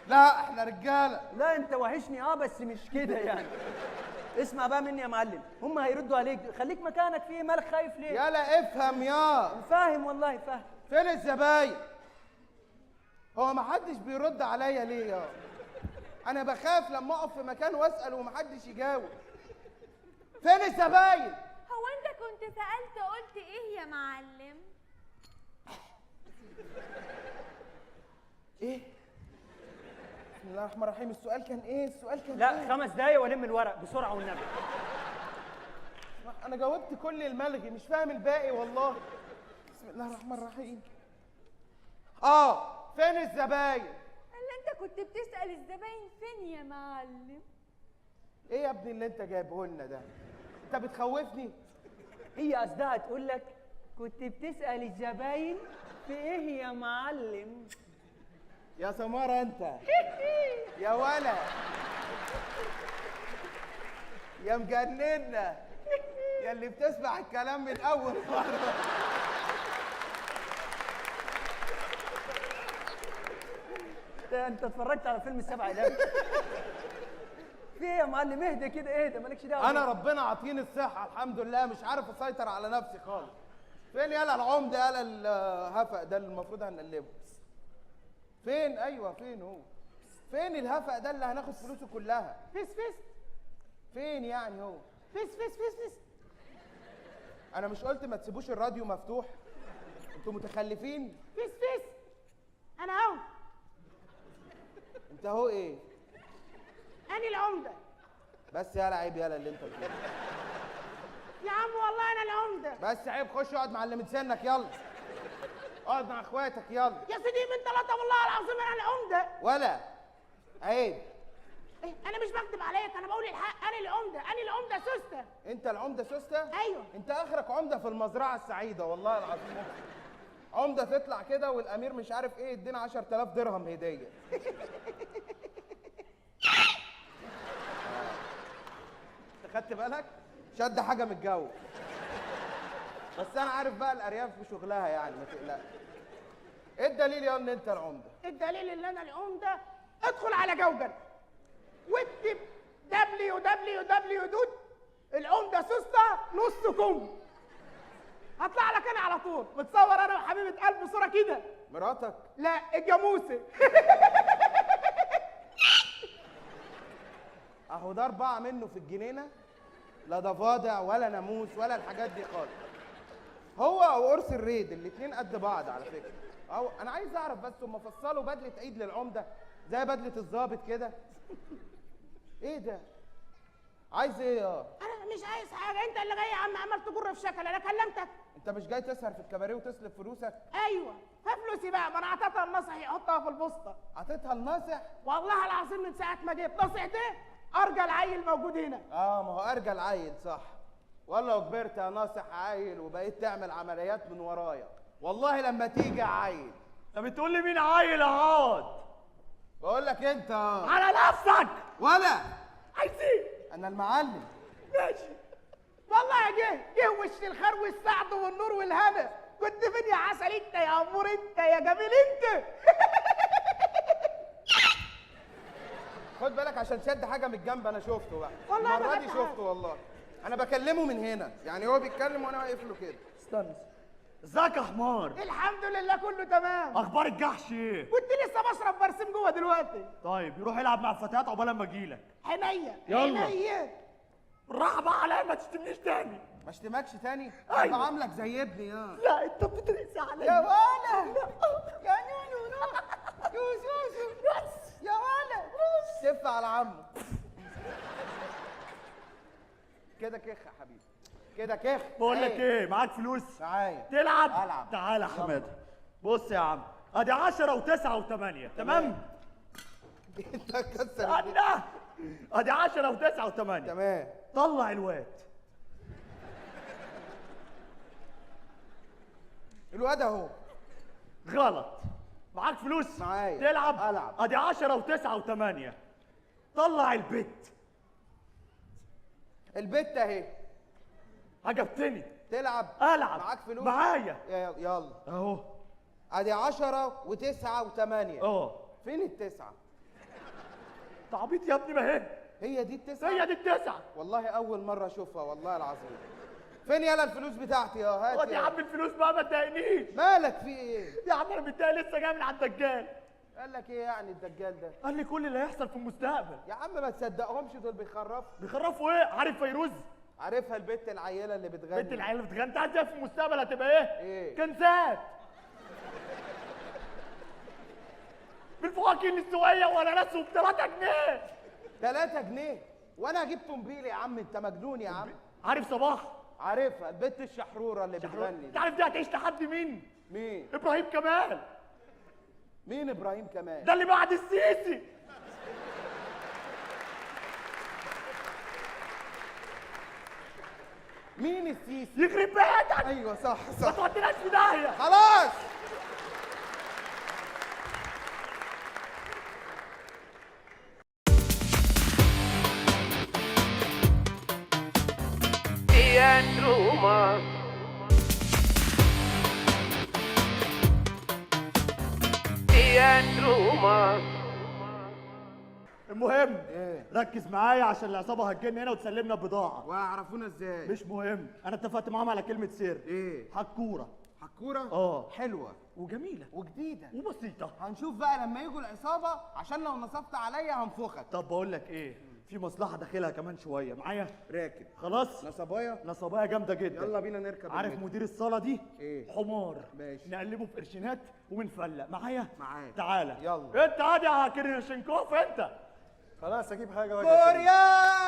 لا احنا رجاله. لا انت وحشني بس مش كده يعني. اسمع بقى مني يا معلم، هم هيردوا عليك، خليك مكانك، في مالك خايف ليه؟ يلا افهم يا. فاهم والله فاهم. فين الزباين؟ هو محدش بيرد عليا ليه يا؟ انا بخاف لما اقف في مكان واسال ومحدش يجاوب. فين الزباين؟ هو انت كنت سألت قلت ايه يا معلم؟ ايه؟ بسم الله الرحمن الرحيم. السؤال كان ايه؟ السؤال كان لا ايه؟ 5 دقايق والم الورق بسرعه والنبي. انا جاوبت كل الملغي، مش فاهم الباقي والله. بسم الله الرحمن الرحيم. فين الزباين؟ اللي انت كنت بتسأل الزباين فين يا معلم؟ ايه يا ابني اللي انت جايبه لنا ده؟ انت بتخوفني. هي قصدها تقول لك كنت بتسال الزباين في ايه يا معلم. يا سمارة انت يا ولا يا مجننا يا اللي بتسمع الكلام من اول مرة. انت اتفرجت على فيلم السبع ده؟ في ايه يا معلم؟ اهدى كده، اهدى، مالكش دعوه. انا ربنا عاطيني الصحة الحمد لله، مش عارف اسيطر على نفسي خالص. فين يالا العمدة يالا الهفق ده اللي المفروض هنقلبه؟ فين؟ ايوه فين هو؟ فين الهفق ده اللي هناخد فلوسه كلها؟ فيس فين يعني هو؟ فيس انا مش قلت ما تسيبوش الراديو مفتوح؟ انتوا متخلفين؟ فيس انا اهو. انت اهو ايه؟ انا العمدة. بس يالا عيب يالا اللي انت بتقوله. يا عم والله انا العمدة. بس عيب، خش اقعد مع اللي من سنك يلا. اقعد مع اخواتك يلا. يا سيدي من 3 والله العظيم انا العمدة. ولا عيب. انا مش بكذب عليك، انا بقول الحق. انا العمدة سوسته. انت العمدة سوسته؟ ايوه. انت اخرك عمدة في المزرعة السعيدة والله العظيم. عمدة تطلع كده والامير مش عارف ايه يدينا 10,000 درهم هدية. انت خدت بالك؟ شد حاجة من الجو. بس انا عارف بقى الارياف بشغلها يعني، ما تقلقش. ايه الدليل يا ان انت العمده؟ الدليل ان انا العمده، ادخل على جوجل واكتب www. العمده سوسته نص كم. هطلع لك انا على طول متصور انا وحبيبه قلب صوره كده. مراتك؟ لا الجاموسه. اهو ده 4 منه في الجنينه، لا ضفادع ولا ناموس ولا الحاجات دي خالص. هو او قرص الريد الاتنين قد بعض على فكره. انا عايز اعرف بس، هم فصلوا بدله عيد للعمده زي بدله الضابط كده؟ ايه ده؟ عايز ايه يا؟ انا مش عايز حاجه، انت اللي جاي يا عم عمال تجر في شكل. انا كلمتك. انت مش جاي تسهر في الكباريه وتسلب فلوسك؟ ايوه. فلوسي بقى، ما انا عطيتها الناصح يحطها في البوسطه. عطيتها الناصح؟ والله العظيم من ساعه ما جيت ناصح ده ارجل عيل موجود هنا. ما هو ارجل عيل صح. والله وكبرت يا ناصح عيل وبقيت تعمل عمليات من ورايا. والله لما تيجي عيل. انت بتقول لي مين عيل يا عوض؟ بقول لك انت على نفسك. ولا عايز ايه؟ انا المعلم. ماشي. والله جه وش الخير والسعد والنور والهنا. كنت فين يا عسل انت يا امور انت يا جميل انت. خد بالك عشان شد حاجه من الجنب. انا شفته بقى والله، المره دي شفته والله. انا بكلمه من هنا يعني، هو بيتكلم وانا واقف له كده. استنى. ازيك يا حمار؟ الحمد لله كله تمام. اخبار الجحش ايه؟ كنت لسه بشرب برسيم جوه دلوقتي. طيب يروح يلعب مع الفتيات عقبال ما اجيلك. عينيا يلا. عينيا. بالراحه بقى عليا، ما تشتمنيش تاني. ما اشتمكش تاني؟ أيوة. انا بعاملك زي ابني يا. لا انت بترقص عليا يا ولا يا نونو يوسوسو يا ولا سف على عمه. كده كخ يا حبيبي، كده كخ. بقول لك ايه، معاك فلوس؟ معايا. تلعب؟ العب. تعالى يا حماده. بص يا عم، ادي 10 و9 و8 تمام؟ انت كسر. استنى، ادي 10 و9 و8 تمام. طلع الواد. الواد اهو. غلط. معاك فلوس؟ معايا. تلعب؟ العب. ادي 10 و9 و8 طلع البت. البت اهي. عجبتني. تلعب؟ العب. معاك فلوس؟ معايا. يلا اهو. ادي 10 و9 و8. فين التسعة؟ تعبيط يا ابني، ما هي دي التسعة؟ هي دي التسعة. والله أول مرة أشوفها والله العظيم. فين يالا الفلوس بتاعتي يا هات؟ خد يا عم الفلوس بقى، ما تضايقنيش. مالك في إيه؟ يا عم أنا متضايق، لسه جاي من عند الدجال. قال لك إيه يعني الدجال ده؟ قال لي كل اللي هيحصل في المستقبل. يا عم ما تصدقهمش، دول بيخرفوا. بيخرفوا إيه؟ عارف فيروز؟ عارفها البت العيلة اللي بتغني. بنت العيال اللي بتغني، أنت عارف في المستقبل هتبقى إيه؟ إيه؟ كنزات. بالفواكه النسويه ولا نسوا ب3 جنيه. 3 جنيه وانا اجيب طنبيل يا عم؟ انت مجنون يا عم. عارف صباح؟ عارفها البت الشحروره اللي بتغني انت عارف دي هتعيش لحد مين؟ مين؟ ابراهيم كمال. مين ابراهيم كمال؟ ده اللي بعد السيسي. مين السيسي؟ يخرب بيتك. ايوه صح ما صح. توديناش في داهيه. خلاص. المهم ايه؟ ركز معايا عشان العصابه هتجينا هنا وتسلمنا البضاعه. وهيعرفونا ازاي؟ مش مهم، انا اتفقت معاهم على كلمه سر. ايه؟ حكوره حكوره؟ حلوه وجميله وجديده وبسيطه. هنشوف بقى لما يجوا العصابه عشان لو نصبت عليا هنفخك. طب بقول لك ايه، في مصلحه داخلها كمان شويه معايا. راكب خلاص. نصبايا. نصبايه جامده جدا. يلا بينا نركب عارف المترو. مدير الصاله دي؟ ايه؟ حمار. ماشي. نقلبه في قرشينات وبنفلق معايا. معاك. تعالى يلا. انت عادي يا كريشنكوف انت. خلاص اجيب حاجه واجي. كوريا.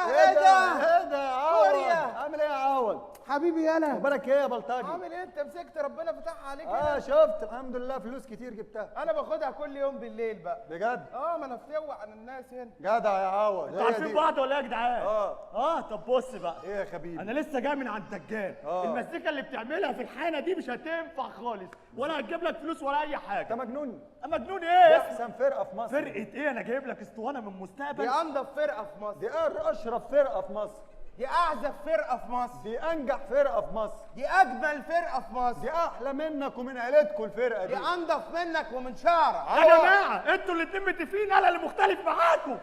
ايه ده؟ ايه ده؟ عوض. كوريا. عامل ايه يا عوض؟ حبيبي يلا. اخبارك ايه يا بلطجي؟ عامل ايه؟ انت مسكت ربنا فتحها عليك هنا. شفت الحمد لله فلوس كتير جبتها. انا باخدها كل يوم بالليل بقى. بجد؟ ما انا بتوع عن الناس هنا. جدع يا عوض. انتوا عارفين بعض ولا ايه يا جدعان؟ اه طب بص بقى. ايه يا حبيبي؟ انا لسه جاي من عند الدجال. المزيكا اللي بتعملها في الحانه دي مش هتنفع خالص، ولا هتجيب لك فلوس ولا اي حاجه. انت مجنون؟ مجنون ايه؟ احسن فرقه في مصر. فرقه ايه؟ انا جايب لك اسطوانه من مستقبل. دي انضف فرقه في مصر. دي اشرف فرقه في مصر. دي اعزف فرقه في مصر. دي انجح فرقه في مصر. دي اجمل فرقه في مصر. دي احلى منك ومن عيلتكم الفرقه دي دي. انضف منك ومن شعرك. يا جماعه انتوا الاتنين متفقين، انا اللي مختلف معاكم.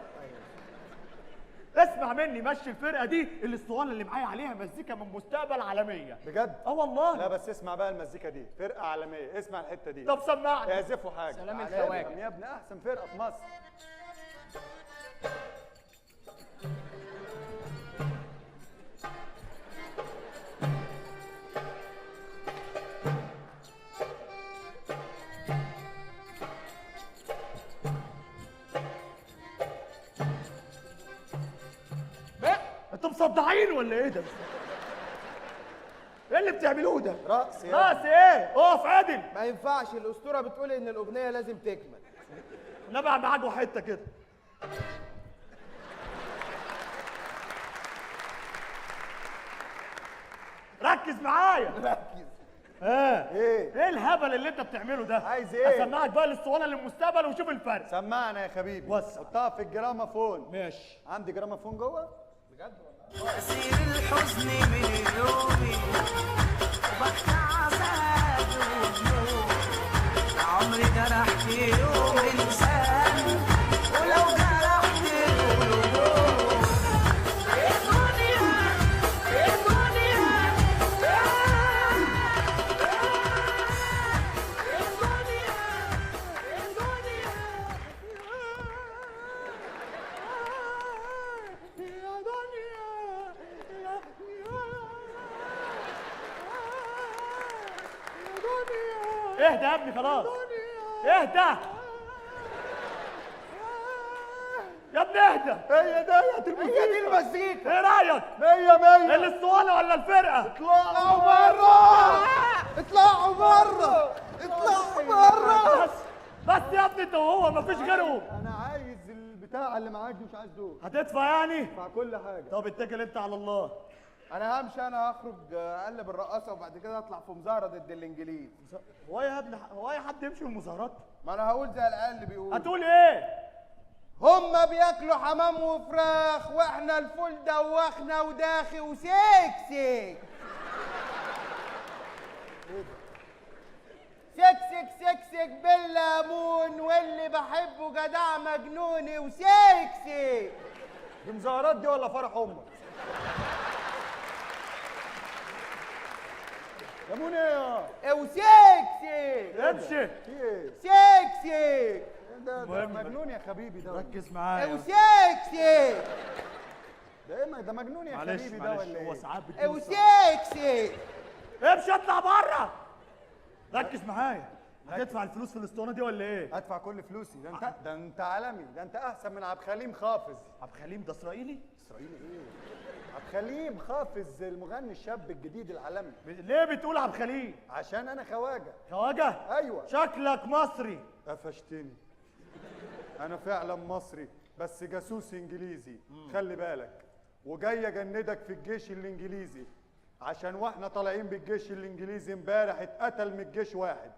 اسمع مني، مشي الفرقه دي، الاسطوانه اللي معايا عليها مزيكا من مستقبل عالميه. بجد؟ والله. لا بس اسمع بقى المزيكا دي، فرقه عالميه، اسمع الحته دي. طب سمعني. اعزفوا حاجه. سلام تعالى الخواجة. افهم يا ابني، احسن فرقه في مصر. انتوا مصدعين ولا ايه ده؟ ايه اللي بتعملوه ده؟ رقص يا رقص ايه؟ اقف عادل. ما ينفعش، الاسطوره بتقول ان الاغنيه لازم تكمل. نبع معاك حته كده. ركز معايا. ركز. ايه الهبل اللي انت بتعمله ده؟ عايز ايه؟ اسمعك بقى الاسطوانه للمستقبل وشوف الفرق. سمعنا يا حبيبي. وسع. حطها في الجرامافون. ماشي. عندي جرامافون جوه؟ تأثير الحزن من يومي وبقى عذاب وهموم. عمري جرحت يوم إنسان ولو جرحت قلوب. الدنيا اهدى يا ابني خلاص. اهدى يا ابني اهدى. هي ديت الموسيقى. هي دي المزيكا. ايه رايك؟ 100 الاسطوانه ولا الفرقه؟ اطلعوا بره. اطلعوا بره. اطلعوا بره. بس يا ابني انت وهو مفيش غيرهم. انا عايز البتاع اللي معاك دي، مش عايز دول. هتدفع يعني؟ ادفع كل حاجه. طب اتكل انت على الله. انا همشي، انا هخرج اقلب الرقاصه وبعد كده اطلع في مظاهره ضد الانجليز. هو يا ابني هو اي حد يمشي في المظاهرات؟ ما انا هقول زي العيال اللي بيقولوا. هتقول ايه؟ هما بياكلوا حمام وفراخ واحنا الفول دوخنا وداخي وسكسك. سكسك سكسك بالليمون واللي بحبه جدع مجنوني وسكسك. دي مظاهرات دي ولا فرح امك؟ يا موني يا وسكسك. امشي. في ايه؟ سكسك. ده مجنون يا حبيبي ده. ركز معايا. وسكسك. ده ايه ده مجنون يا معلش حبيبي ده معلش ولا هو ايه؟ ساعات بتدوس. وسكسك. امشي اطلع بره. ركز معايا. هتدفع الفلوس في الاسطوانه دي ولا ايه؟ ادفع كل فلوسي. ده انت عالمي، ده انت احسن من عبد الحليم حافظ. عبد الحليم ده اسرائيلي؟ اسرائيلي ايه؟ عبد الحليم حافظ المغني الشاب الجديد العالمي. ليه بتقول عبد الحليم؟ عشان انا خواجه. خواجه؟ ايوه. شكلك مصري. قفشتني. انا فعلا مصري بس جاسوس انجليزي. خلي بالك. وجاي اجندك في الجيش الانجليزي عشان واحنا طالعين بالجيش الانجليزي امبارح اتقتل من الجيش واحد،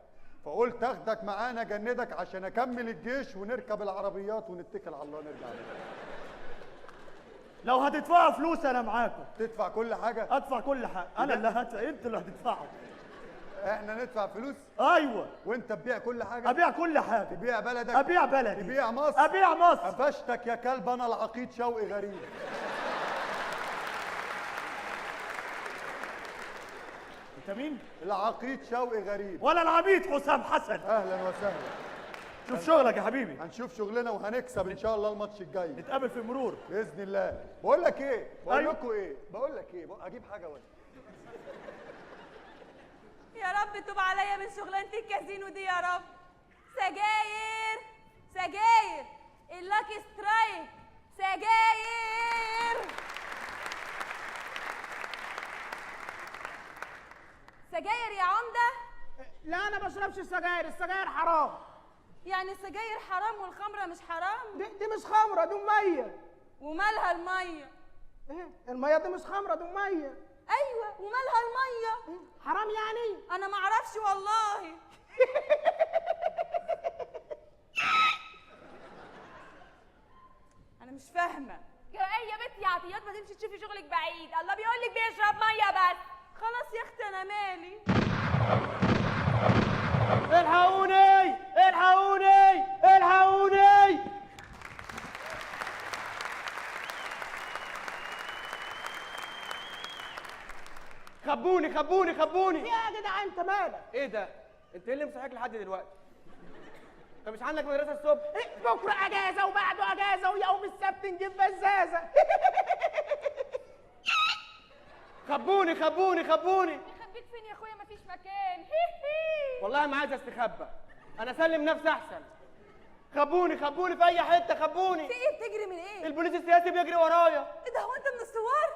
فقلت اخدك معانا اجندك عشان اكمل الجيش ونركب العربيات ونتكل على الله نرجع بينا. لو هتدفعوا فلوس انا معاكم. تدفع كل حاجه؟ ادفع كل حاجه. انا اللي هدفع، انتوا اللي هتدفعوا. احنا ندفع فلوس؟ ايوه. وانت تبيع كل حاجه؟ ابيع كل حاجه. تبيع بلدك؟ ابيع بلدي. تبيع مصر؟ ابيع مصر. قفشتك يا كلب، انا العقيد شوقي غريب. انت مين؟ العقيد شوقي غريب. وانا العبيد حسام حسن. اهلا وسهلا. شوف شغلك يا حبيبي. هنشوف شغلنا وهنكسب ان شاء الله الماتش الجاي. نتقابل في مرور باذن الله. بقول لك ايه؟ بقول أيوة. لكم ايه؟ بقول لك ايه؟ اجيب حاجه ولا يا رب توب عليا من شغلانه الكازينو دي يا رب. سجاير سجاير، اللاكي سترايك، سجاير سجاير يا عمده. لا انا ما بشربش السجاير، السجاير حرام. يعني السجاير حرام والخمره مش حرام؟ دي مش خمره، دي ميه. ومالها الميه؟ ايه الميه دي مش خمره، دي ميه. ايوه ومالها الميه؟ حرام يعني؟ انا ما اعرفش والله. انا مش فاهمه. ايه يا بنتي يا عطيات، ما تمشي تشوفي شغلك بعيد. الله بيقول لك بيشرب ميه بس. خلاص يا اختي انا مالي. الحقوني الحقوني الحقوني. خبوني خبوني خبوني. في ايه يا جدع انت مالك؟ ايه ده؟ انت ايه اللي مصحيك لحد دلوقتي؟ انت مش عندك مدرسه الصبح؟ إيه بكره اجازه وبعده اجازه ويوم السبت نجيب بزازه. خبوني خبوني خبوني. خبيت فين يا اخويا؟ مفيش مكان. والله ما عايز استخبى، انا اسلم نفسي احسن. خبوني خبوني في اي حته، خبوني. في ايه؟ بتجري من ايه؟ البوليس السياسي بيجري ورايا. ايه ده؟ هو انت من الثوار؟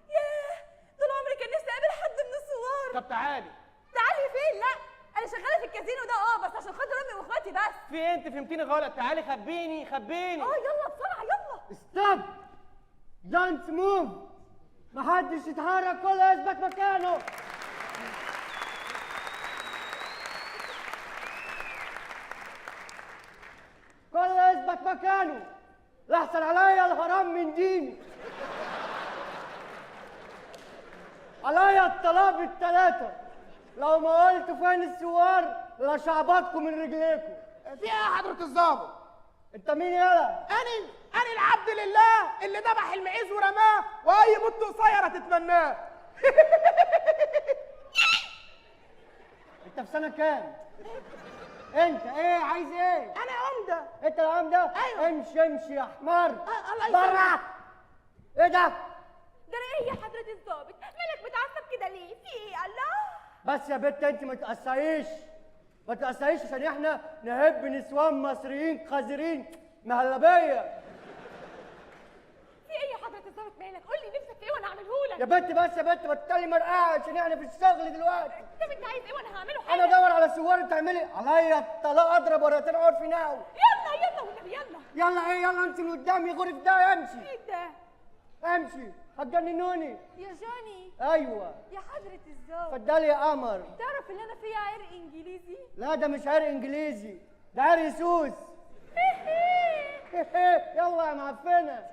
ياه، طول عمري كان نفسي اقابل حد من الثوار. طب تعالي. تعالي فين؟ لا انا شغاله في الكازينو ده بس عشان خاطر امي واخواتي بس. في ايه؟ انت فهمتيني غلط. تعالي خبيني خبيني. يلا بسرعه يلا. ستوب. دونت موف. محدش يتحرك، كله يثبت مكانه. كله يثبت مكانه. لحسن عليا الهرم من ديني. عليا الطلاب الثلاثة. لو ما قلت فين السوار لشعبطكم من رجليكم. في ايه يا حضره الظابط؟ انت مين يالا؟ انا العبد لله اللي ذبح المعيز ورماه واي بنت قصيره تتمناه. انت في سنة كام؟ انت ايه عايز ايه؟ انا عمده. انت العمدة؟ ايوه. امشي امشي يا حمار. الله يسلمك. برا. ايه ده؟ ده ايه يا حضره الظابط؟ مالك متعصب كده ليه؟ في ايه؟ الله. بس يا بت انت ما تقصيش. ما تقصيش عشان احنا نحب نسوان مصريين قذرين مهلبية. في ايه يا حضره الظابط؟ مالك؟ قول لي نفسك في ايه وانا اعملهولك. يا بت بس يا بت ما تتكلمي مرقعة عشان احنا في الشغل دلوقتي. طب انت عايز ايه وانا هعمله حاجه؟ انا ادور على سوار تعملي عليا الطلاق اضرب ورقتين اقعد في ناو. يلا يلا والنبي يلا. يلا ايه يلا انت اللي قدامي غرف ده امشي. ايه ده؟ امشي هتجننوني. يا جوني. ايوه. يا حضره الظابط. اتفضلي يا قمر. تعرف ان انا فيها عرق انجليزي؟ لا ده مش عرق انجليزي، ده عرق سوس. يلا يا معفنه.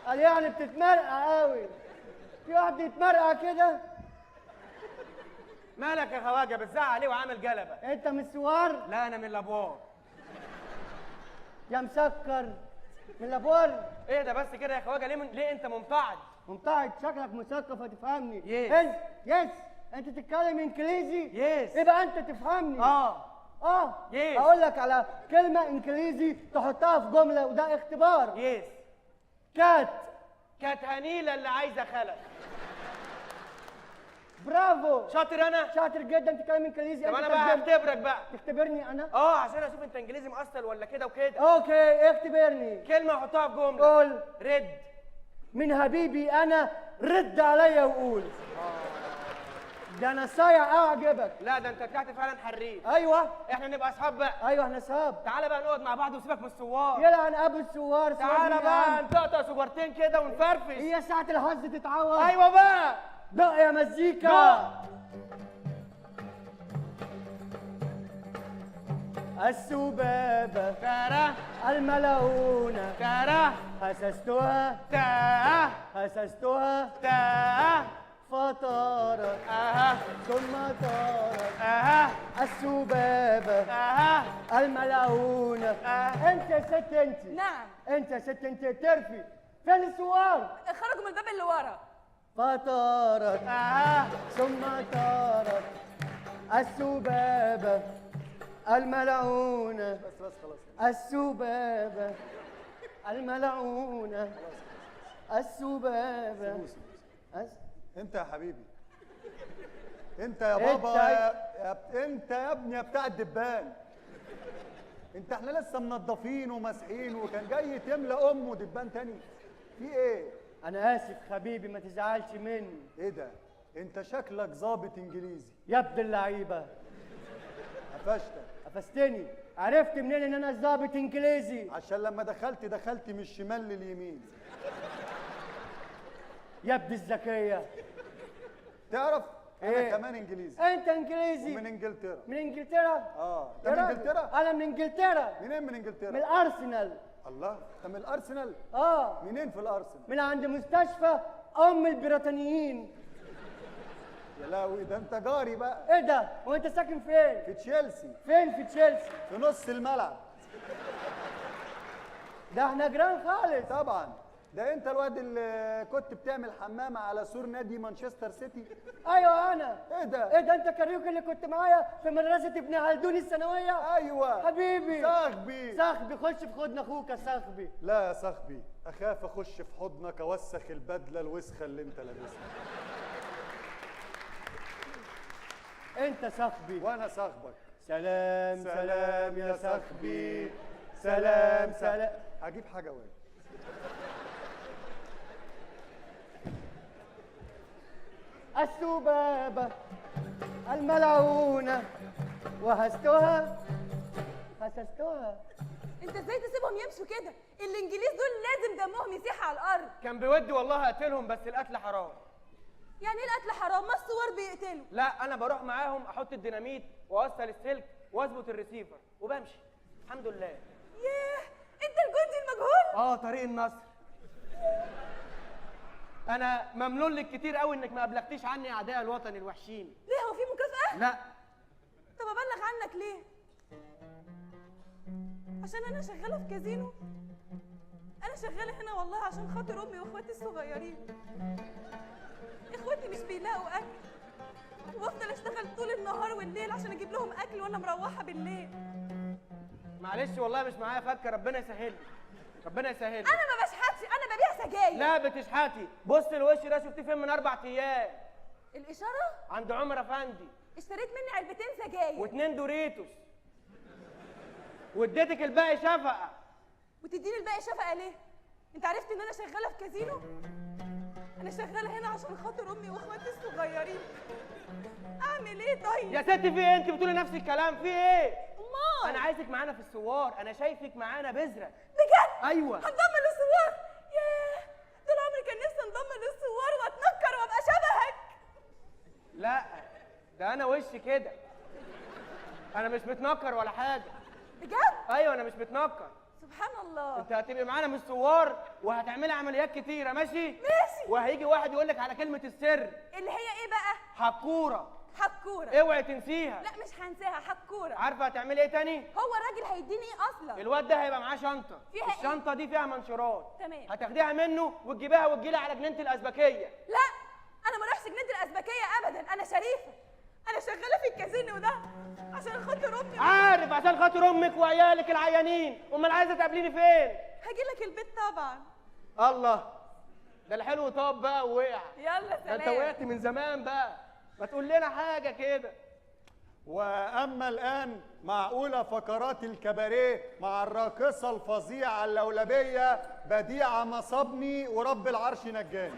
قال يعني بتتمرقع قوي. في واحد يتمرقع كده؟ مالك يا خواجه بتزعق عليه وعامل جلبه؟ انت من السوار؟ لا انا من الابوار. يا مسكر من الابوار. ايه ده بس كده يا خواجه؟ ليه انت ممتعض؟ ممتعض؟ شكلك مثقف هتفهمني. يس. انت يس انت تتكلم انجليزي؟ يس. يبقى انت تفهمني. يس. اقول لك على كلمه انجليزي تحطها في جمله وده اختبار. يس. كات. كانت هنيله اللي عايزه خلق. برافو. برافو. شاطر انا؟ شاطر جدا تتكلم انجليزي. طب أنت انا بقى ترجمت. هختبرك بقى. تختبرني انا؟ عشان اشوف انت انجليزي مؤصل ولا كده وكده. اوكي اختبرني. كلمه احطها في جمله. قول. رد. من حبيبي انا رد عليا وقول. ده انا صايع اعجبك. لا ده انت طلعت فعلا حريف. ايوه احنا نبقى اصحاب بقى. ايوه احنا اصحاب. تعالى بقى نقعد مع بعض وسيبك من الثوار. يلعن ابو الثوار. تعالى بقى نطقطق سجارتين كده ونفرفش. هي ساعة الحظ تتعوض. ايوه بقى. دق يا مزيكا. السبابة كاره الملعونة كاره حسستها تاه حسستها تاه فطارت ثم طارت السبابة الملعونة. انت يا ست انت. نعم. انت يا ست انت ترفي. فين السوار؟ خرجوا من الباب اللي ورا. فطارت ثم طارت السبابة الملعونة. بس خلاص. السبابة الملعونة. السبابة. انت يا حبيبي، انت يا بابا، انت يا ابني يا بتاع الدبان. انت احنا لسه منضفين وماسحين وكان جاي تملى امه دبان تاني. في ايه؟ انا اسف حبيبي ما تزعلش مني. ايه ده؟ انت شكلك ظابط انجليزي يا ابن اللعيبه. قفشتك. قفشتني. عرفت منين ان انا ظابط انجليزي؟ عشان لما دخلت من الشمال لليمين. يا ابن الذكيه. تعرف انا إيه؟ كمان انجليزي. انت انجليزي؟ ومن انجلترا. من انجلترا؟ انت من انجلترا؟ انا من انجلترا. منين من انجلترا؟ من الارسنال. الله، انت من الارسنال؟ منين في الارسنال؟ من عند مستشفى ام البريطانيين. يا لهوي ده انت جاري بقى. ايه ده؟ وانت ساكن فين؟ في تشيلسي. فين في تشيلسي؟ في نص الملعب. ده احنا جيران خالص. طبعا. ده انت الواد اللي كنت بتعمل حمامه على سور نادي مانشستر سيتي. ايوه انا. ايه ده؟ ايه ده انت كاريوكي اللي كنت معايا في مدرسه ابن خلدون الثانويه؟ ايوه حبيبي. صاحبي. صاحبي خش في حضن اخوك يا صاحبي. لا يا صاحبي، اخاف اخش في حضنك اوسخ البدله الوسخه اللي انت لابسها. انت صاحبي وانا صاحبك. سلام سلام يا صاحبي. سلام سلام. هجيب حاجه وين؟ السبابة الملعونة وهستها حسستها. انت ازاي تسيبهم يمشوا كده؟ الانجليز دول لازم دمهم يسيح على الارض. كان بودي والله اقتلهم بس القتل حرام. يعني ايه القتل حرام؟ ما الثوار بيقتلوا. لا انا بروح معاهم احط الديناميت واوصل السلك واظبط الريسيفر وبمشي. الحمد لله. ياه انت الجندي المجهول. طريق النصر. انا ممنون لك كتير قوي انك ما ابلغتيش عني اعداء الوطن الوحشين. ليه هو في مكافأة؟ لا. طب ابلغ عنك ليه؟ عشان انا شغالة في كازينو. انا شغالة هنا والله عشان خاطر امي واخواتي الصغيرين. اخواتي مش بيلاقوا اكل وافضل اشتغل طول النهار والليل عشان اجيب لهم اكل وانا مروحة بالليل. معلش والله مش معايا فكه، ربنا يسهل لي. ربنا يسهل لي. انا ما بشحتش، انا ببيع سجاير. لا بتشحتي. بص الوش ده شفتيه فين من 4 ايام؟ الاشاره؟ عند عمر افندي. اشتريت مني علبتين سجاير و2 دوريتوس واديتك الباقي شفقه. وتديني الباقي شفقه ليه؟ انت عرفت ان انا شغاله في كازينو؟ انا شغاله هنا عشان خاطر امي واخواتي الصغيرين. اعمل ايه طيب؟ يا ستي في ايه؟ انت بتقولي نفس الكلام، في ايه؟ امال انا عايزك معانا في الثوار، انا شايفك معانا بذره. بجد؟ ايوه هنضم للثوار. ياه طول عمري كان نفسي انضم للثوار واتنكر وابقى شبهك. لا ده انا وشي كده، انا مش متنكر ولا حاجه. بجد؟ ايوه انا مش متنكر. سبحان الله. انت هتبقي معانا من الثوار وهتعملي عمليات كتيره. ماشي؟ ماشي. وهيجي واحد يقول لك على كلمه السر اللي هي ايه بقى؟ حكوره. حكوره. اوعي تنسيها. لا مش هنساها. حكوره. عارفه هتعملي ايه تاني؟ هو الراجل هيديني ايه اصلا؟ الواد ده هيبقى معاه شنطه، فيها ايه؟ الشنطه دي فيها منشورات. تمام. هتاخديها منه وتجيبيها وتجيلي على جنينه الازبكيه. لا انا ما اروحش جنينه الازبكيه ابدا، انا شريفه. انا شغاله في الكازينو ده عشان خاطر امي. عارف عشان خاطر امك وعيالك العيانين. امال عايزه تقابليني فين؟ هاجي لك البيت طبعا. الله، ده الحلو طاب بقى ووقع. يلا ده سلام. انت وقعت من زمان بقى. ما تقول لنا حاجه كده. واما الان مع اولى فقرات الكباريه مع الراقصه الفظيعه اللولبيه بديعه مصابني ورب العرش نجاني.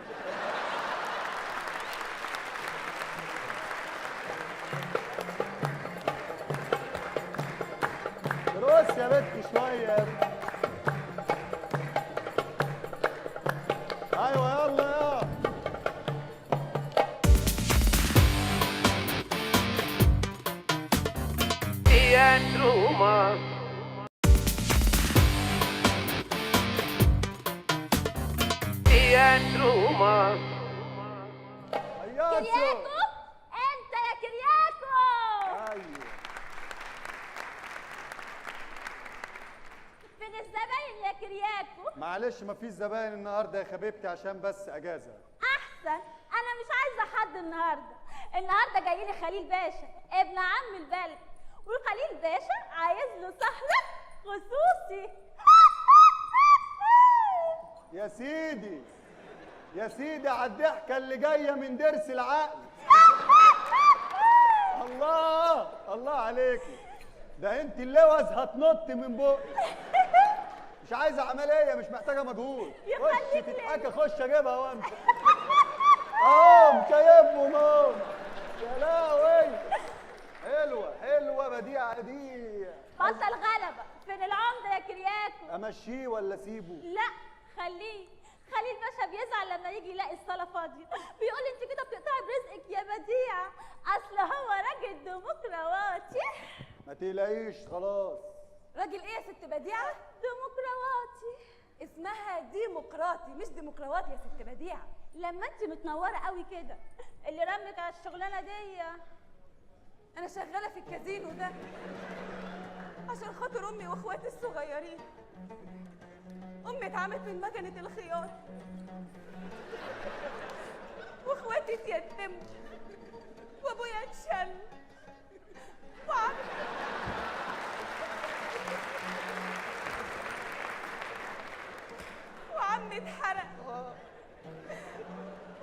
رقص يا بنت شويه يا بنت. ايوه يلا يا Teatro Mars. Teatro Mars. كرياكو، انت يا كرياكو. ايوه فين الزباين يا كرياكو؟ معلش مفيش زباين النهارده يا حبيبتي عشان بس اجازه. احسن، انا مش عايزه حد النهارده جاي لي خليل باشا ابن عم البلد، وخليل باشا عايز له سهره خصوصي. يا سيدي يا سيدي على الضحكه اللي جايه من ضرس العقل. الله الله عليكي، ده انت اللوز هتنط من بقك. مش عايزه عمليه، مش محتاجه مجهود. خش تتحكى، خش اجيبها وانت اهو مشايبهم اهو. يا لهوي حلوه حلوه بديعه دي. بطل غلبه. فين العمده يا كرياكو؟ امشيه ولا اسيبه؟ لا خليه. خليل باشا بيزعل لما يجي يلاقي الصاله فاضيه، بيقول انت كده بتقطعي برزقك يا بديعه، اصل هو راجل ديمقراطي. ما تقلقيش خلاص. راجل ايه يا ست بديعه؟ ديمقراطي. اسمها ديمقراطي مش ديمقراطي يا ست بديعه. لما انت متنوره قوي كده، اللي رمك على الشغلانه دي؟ انا شغاله في الكازينو ده عشان خاطر امي واخواتي الصغيرين. امي اتعمت من مكنه الخياط، واخواتي اتيتموا، وابويا اتشل، وعمي اتحرق،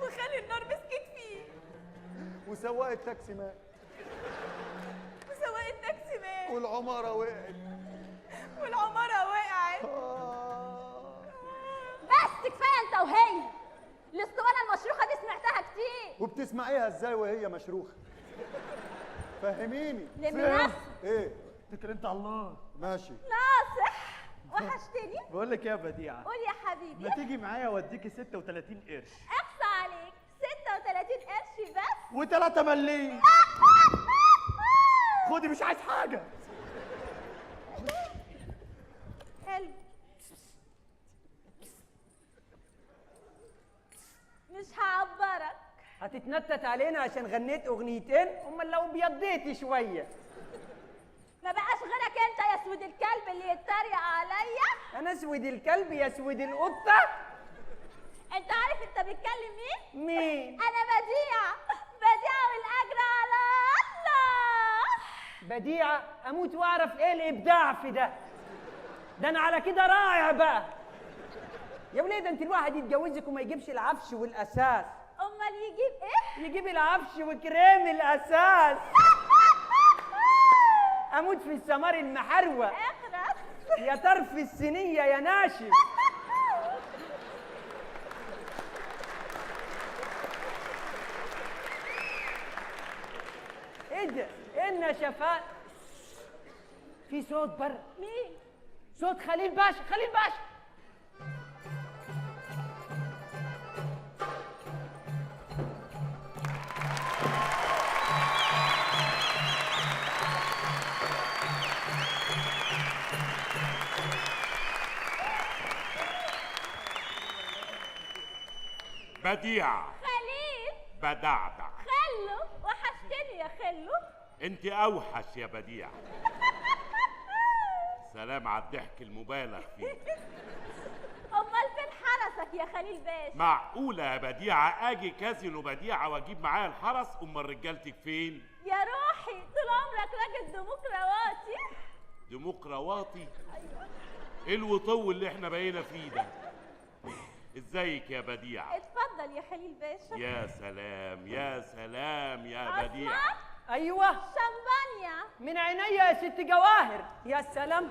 وخالي النار مسكت فيه، وسواق التاكسي مات، وسواق التاكسي مات، والعماره وقعت، والعماره وقعت. بس كفايه انت وهي. الاسطوانه المشروخه دي سمعتها كتير. وبتسمعيها ازاي وهي مشروخه؟ فهميني. لمنى ايه؟ اتكل انت على الله. ماشي. ناصح وحشتني. بقول لك يا بديعه، قول يا حبيبي. ما تيجي معايا اوديكي 36 قرش. اقصى عليك 36 قرش بس و3 مليم. خدي مش عايز حاجه. حلو. مش هعبرك. هتتنطط علينا عشان غنيت اغنيتين؟ امال لو بيضيتي شويه. ما بقاش غيرك انت يا سود الكلب اللي يتريق عليا. انا اسود الكلب يا سود القطه؟ انت عارف انت بتكلم مين؟ انا بديعه. بديعه والاجر على الله. بديعه؟ اموت واعرف ايه الابداع في ده. ده انا على كده رائع بقى. يا وليه، ده انت الواحد يتجوزك وما يجيبش العفش والاساس. امال يجيب ايه؟ يجيب العفش وكريم الاساس. اموت في السمار المحروق. اخرس يا طرف السنيه يا ناشف. ايه ده؟ ايه النشفات؟ في صوت بره. مين؟ صوت خليل باشا. خليل باشا بديعة. خليل. بدعدع. خلو وحشتني يا خلو. انت اوحش يا بديعة. سلام على الضحك المبالغ فيه. امال فين حرسك يا خليل باشا؟ معقولة يا بديعة اجي كازينو بديعة واجيب معايا الحرس؟ امال رجالتك فين؟ يا روحي طول عمرك راجل ديمقراطي. ديمقراطي؟ ايه الوطو اللي احنا بقينا فيه ده؟ ازيك يا بديعة؟ اتفضل يا خليل باشا. يا سلام يا سلام يا يا بديع. ايوه شمبانيا. من عينيا يا ست جواهر. يا سلام.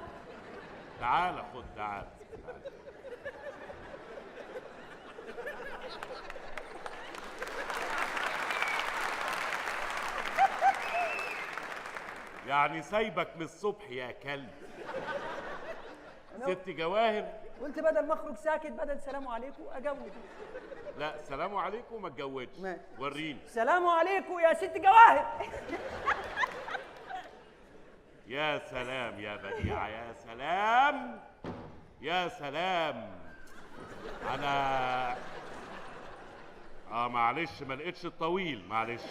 تعال خد تعال. يعني سايبك من الصبح يا كلب. ست جواهر. قلت بدل ما اخرج ساكت، بدل سلام عليكم اجود. لا سلام عليكم ما تجودش. وريني. سلام عليكم يا ست جواهر. يا سلام يا بديعة، يا سلام يا سلام. انا معلش ما لقيتش الطويل، معلش.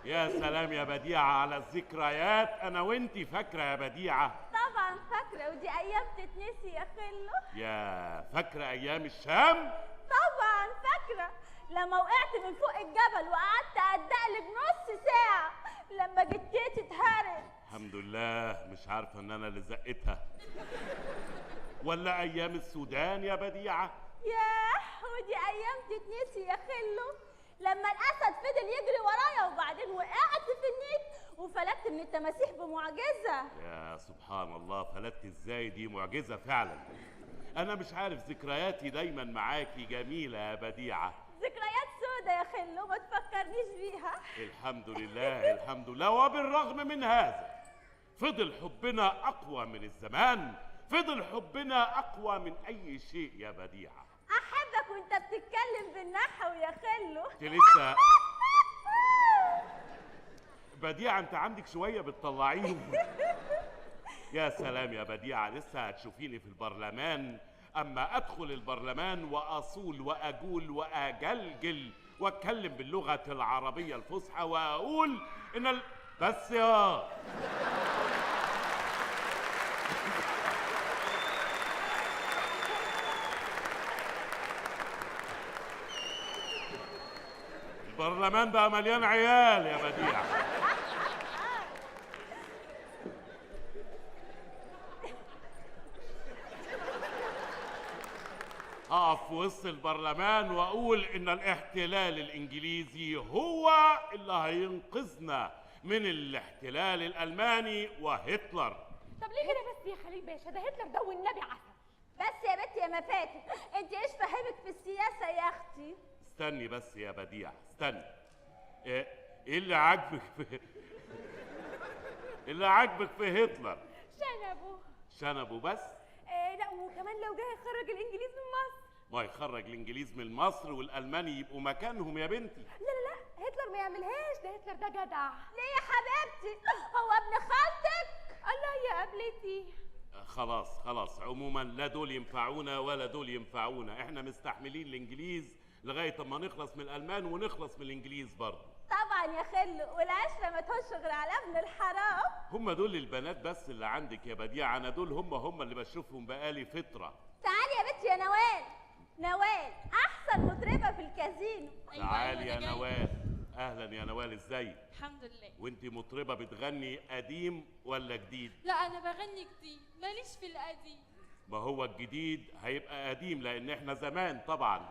يا سلام يا بديعة على الذكريات. انا وانتي فاكرة يا بديعة؟ طبعا فاكرة، ودي أيام تتنسي يا خلو. يا فاكرة ايام الشام؟ طبعا فاكرة لما وقعت من فوق الجبل وقعدت أدقلب نص ساعة لما جتيت اتهرت. الحمد لله مش عارفة ان انا اللي زقتها. ولا ايام السودان يا بديعة؟ ياه، ودي أيام تتنسي يا خلو. لما الأسد فضل يجري ورايا وبعدين وقعت في النيل وفلتت من التماسيح بمعجزة. يا سبحان الله، فلتت ازاي؟ دي معجزة فعلا. انا مش عارف، ذكرياتي دايما معاكي جميلة يا بديعة. ذكريات سودة يا خلو، ما تفكرنيش بيها. الحمد لله الحمد لله. وبالرغم من هذا فضل حبنا اقوى من الزمان، فضل حبنا اقوى من اي شيء يا بديعة. أحبك وأنت بتتكلم بالنحو يا خلو. انت لسه بديعة، انت عندك شوية بتطلعيهم. يا سلام يا بديعة، لسه هتشوفيني في البرلمان. اما ادخل البرلمان واصول واجول واجلجل واتكلم باللغة العربية الفصحى واقول ان بس يا البرلمان بقى مليان عيال يا بديع. اقف في وسط البرلمان واقول ان الاحتلال الانجليزي هو اللي هينقذنا من الاحتلال الالماني وهتلر. طب ليه كده بس يا خليل باشا؟ ده هتلر ده والنبي عسل. بس يا بنتي يا مفاتن، انت ايش فاهمك في السياسه يا اختي؟ استني بس يا بديع، استني. ايه اللي عاجبك في اللي عاجبك في هتلر؟ شنبه. شنبه بس؟ لا، وكمان لو جاي يخرج الانجليز من مصر. ما يخرج الانجليز من مصر والالمان يبقوا مكانهم يا بنتي. لا هتلر ما يعملهاش، ده هتلر ده جدع. ليه يا حبيبتي؟ هو ابن خالتك؟ الله يا قبلتي. خلاص عموما لا دول ينفعونا ولا دول ينفعونا. احنا مستحملين الانجليز لغايه اما نخلص من الالمان ونخلص من الانجليز برضه. طبعا يا خلو، والعشره ما تهش غير على ابن الحرام. هم دول البنات بس اللي عندك يا بديعه؟ انا دول هم اللي بشوفهم بقالي فتره. تعالي يا بنتي يا نوال احسن مطربه في الكازينو. تعالي يا نوال. اهلا يا نوال، ازيك؟ الحمد لله. وانتي مطربه بتغني قديم ولا جديد؟ لا انا بغني جديد، ماليش في القديم. ما هو الجديد هيبقى قديم لان احنا زمان طبعا.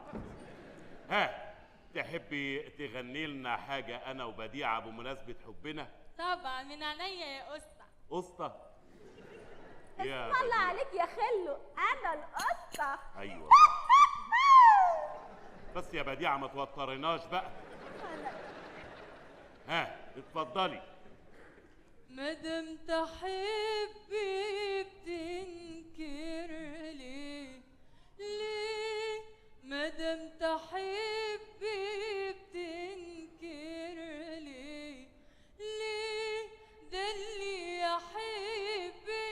ها تحبي تغني لنا حاجه انا وبديعه بمناسبه حبنا؟ طبعا من عينيا يا اسطى. اسطى؟ اسم الله عليك يا خلو، انا القصه. ايوه بس يا بديعه ما توترناش بقى. ها اتفضلي. مادام تحبي بتنكر ليه؟ مادام تحبي بتنكر ليه؟ ده اللي يحبي